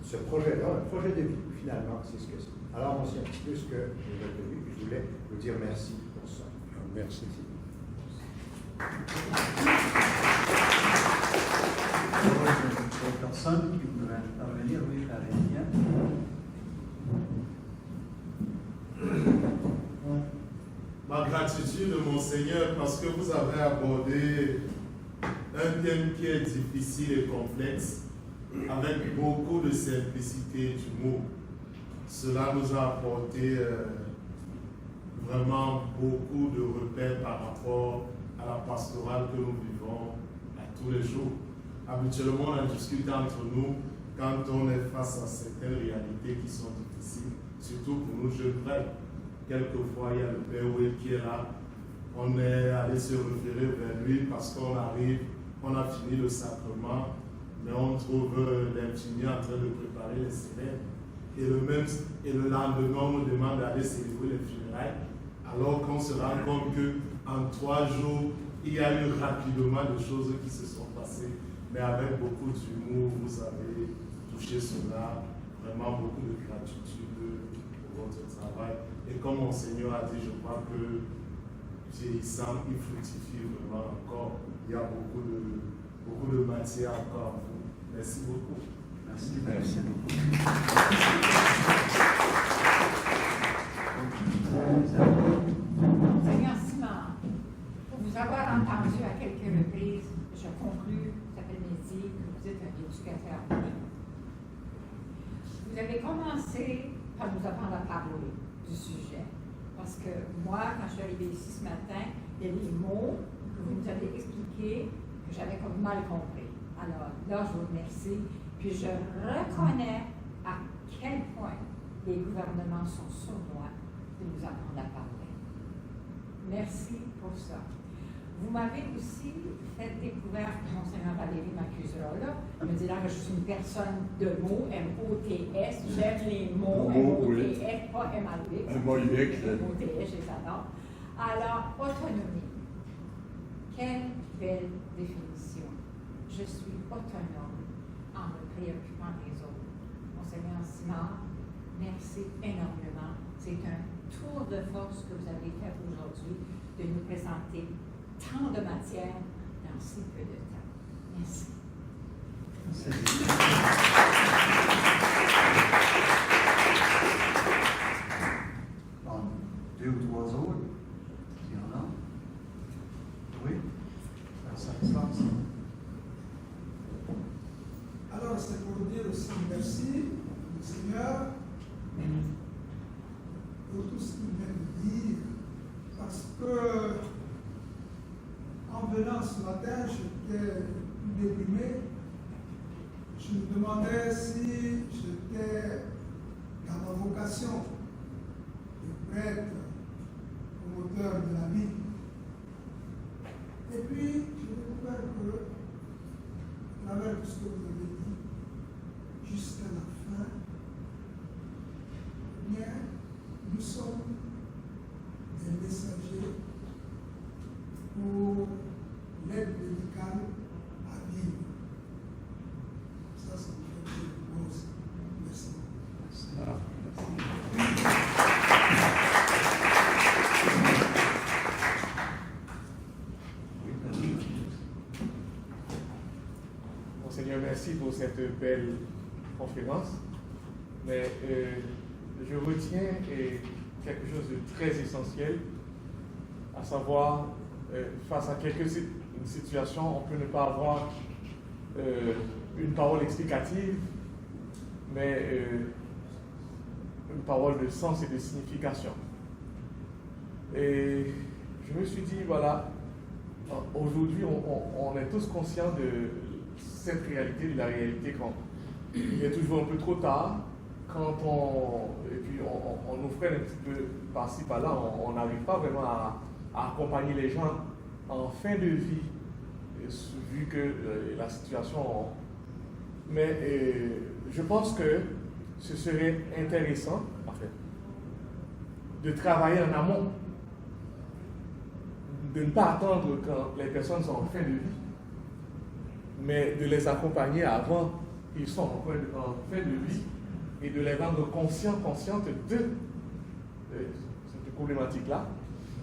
ce projet-là, un projet de vie, finalement, c'est ce que c'est. Alors, moi, c'est un petit peu ce que j'ai retenu, et je voulais vous dire merci pour ça. Merci. D'autres personnes qui voudraient intervenir, oui, Karine. Ma gratitude, Monseigneur, parce que vous avez abordé un thème qui est difficile et complexe, avec beaucoup de simplicité du mot. Cela nous a apporté vraiment beaucoup de repères par rapport à la pastorale que nous vivons à tous les jours. Habituellement, on en discute entre nous quand on est face à certaines réalités qui sont difficiles, surtout pour nous jeunes frères. Quelquefois, il y a le Père Oué qui est là. On est allé se référer vers lui parce qu'on arrive, on a fini le sacrement, mais on trouve l'infirmier en train de préparer les célèbres. Et le lendemain, on nous demande d'aller célébrer les funérailles, alors qu'on se rend compte qu'en 3 jours, il y a eu rapidement des choses qui se sont passées. Mais avec beaucoup d'humour, vous avez touché cela, vraiment beaucoup de gratitude pour votre travail. Et comme mon Seigneur a dit, je crois que vieillissant, il fructifie vraiment encore. Il y a beaucoup de matière encore à vous. Merci beaucoup. Merci. Merci beaucoup. Seigneur Simard, pour vous avoir entendu à quelques reprises, je conclus, ça fait midi, que vous êtes un éducateur unique. Vous avez commencé par nous apprendre à parler du sujet. Parce que moi, quand je suis arrivée ici ce matin, il y a des mots que vous nous avez expliqués que j'avais comme mal compris. Alors là, je vous remercie. Puis je reconnais à quel point les gouvernements sont sournois de nous apprendre à parler. Merci pour ça. Vous m'avez aussi fait découvrir, Monseigneur Valérie m'accusera là, il me dit là que je suis une personne de mots, M-O-T-S, j'aime les mots, M-O-T-S, pas M-A-U-X, M-O-T-S, je les adore. Alors, autonomie. Quelle belle définition. Je suis autonome en me préoccupant des autres. Monseigneur Simard, merci énormément. C'est un tour de force que vous avez fait aujourd'hui de nous présenter tant de matière dans si peu de temps. Merci. Bon, 2 ou 3 autres, il y en a. Oui, ça se passe. Alors, c'est pour dire aussi merci, Seigneur, pour tout ce qu'il vient de dire, parce que en venant ce matin, j'étais déprimé. Je me demandais si j'étais dans ma vocation de prêtre, promoteur de la vie. Et puis, j'ai découvert que, à travers tout ce que vous avez dit, jusqu'à la fin, eh bien, nous sommes des messagers pour l'aide médicale à vivre. Ça me fait une pause. Merci. Monseigneur, merci pour cette belle conférence. Mais je retiens quelque chose de très essentiel, à savoir, face à une situation, on peut ne pas avoir une parole explicative, mais une parole de sens et de signification. Et je me suis dit, voilà, aujourd'hui, on est tous conscients de cette réalité, de la réalité quand il est toujours un peu trop tard, quand et puis on nous freine un petit peu par-ci, par-là, on n'arrive pas vraiment à accompagner les gens en fin de vie, vu que la situation... Mais je pense que ce serait intéressant, en fait, de travailler en amont, de ne pas attendre quand les personnes sont en fin de vie, mais de les accompagner avant qu'ils sont en fin de vie et de les rendre conscientes de cette problématique-là.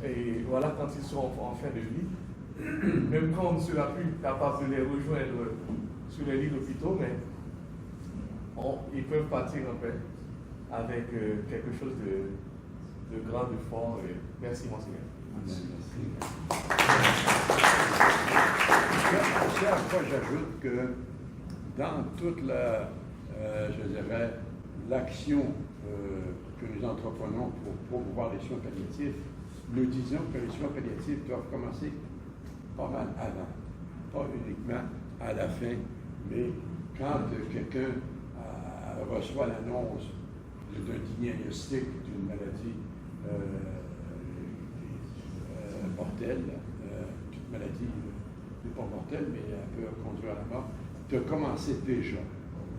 Et voilà, quand ils sont en fin de vie, même quand on ne sera plus capable de les rejoindre sur les lits d'hôpitaux, mais ils peuvent partir en paix avec quelque chose de grand, de fort. Et merci, Monseigneur. C'est à quoi j'ajoute que dans toute l'action que nous entreprenons pour promouvoir les soins palliatifs, nous disons que les soins palliatifs doivent commencer pas mal avant, pas uniquement à la fin, mais quand quelqu'un reçoit l'annonce d'un diagnostic d'une maladie mortelle, toute maladie n'est pas mortelle, mais elle peut conduire à la mort, de commencer déjà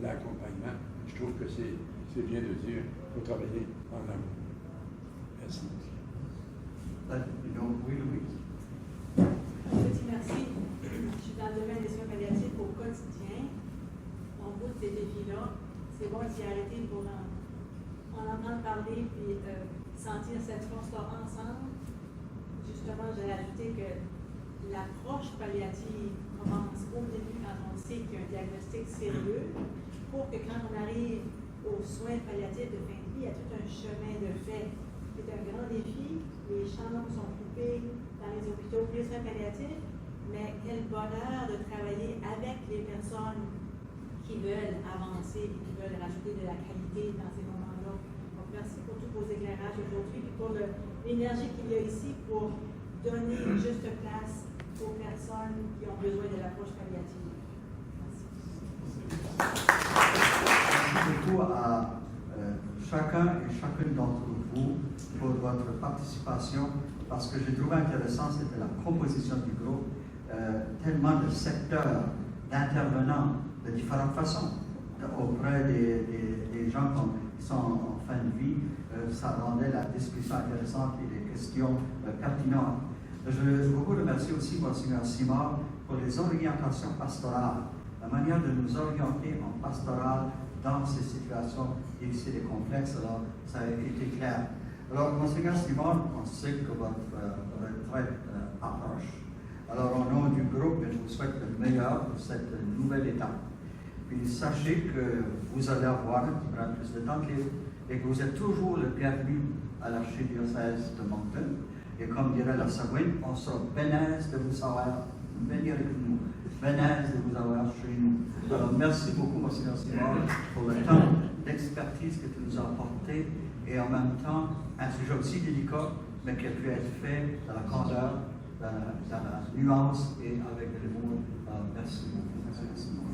l'accompagnement. Je trouve que c'est bien de dire qu'il faut travailler en amont. Merci. Oui, Louise. Petit merci. Je suis dans le domaine des soins palliatifs au quotidien. On goûte ces défis-là. C'est bon d'y arrêter pour en entendre parler puis sentir cette force-là ensemble. Justement, j'ai ajouté que l'approche palliative commence au début quand on sait qu'il y a un diagnostic sérieux pour que quand on arrive aux soins palliatifs de fin de vie, il y a tout un chemin de fait. C'est un grand défi. Les chambres sont coupées dans les hôpitaux pour les soins palliatifs, mais quel bonheur de travailler avec les personnes qui veulent avancer et qui veulent rajouter de la qualité dans ces moments-là. Donc, merci pour tous vos éclairages aujourd'hui et pour l'énergie qu'il y a ici pour donner une juste place aux personnes qui ont besoin de l'approche palliative. Merci. Merci beaucoup à chacun et chacune d'entre vous pour votre participation, parce que j'ai trouvé intéressant, c'était la proposition du groupe, tellement de secteurs d'intervenants de différentes façons auprès des gens qui sont en fin de vie. Ça rendait la discussion intéressante et les questions pertinentes. Je veux beaucoup remercier aussi Monseigneur Simard pour les orientations pastorales, la manière de nous orienter en pastoral dans ces situations difficiles et complexes. Alors, ça a été clair. Alors, Monseigneur Simard, on sait que votre retraite approche. Alors, au nom du groupe, je vous souhaite le meilleur pour cette nouvelle étape. Puis, sachez que vous allez avoir un petit peu plus de temps et que vous êtes toujours le bienvenu à l'archidiocèse de Moncton. Et comme dirait la Savoie, on sera bénisse de vous avoir, venir avec nous, bénisse de vous avoir chez nous. Alors, merci beaucoup, Monseigneur Simard, pour le temps d'expertise que tu nous as apporté et en même temps, un sujet aussi délicat, mais qui a pu être fait dans la candeur, dans la nuance et avec de l'humour. Merci beaucoup, Monseigneur Simard.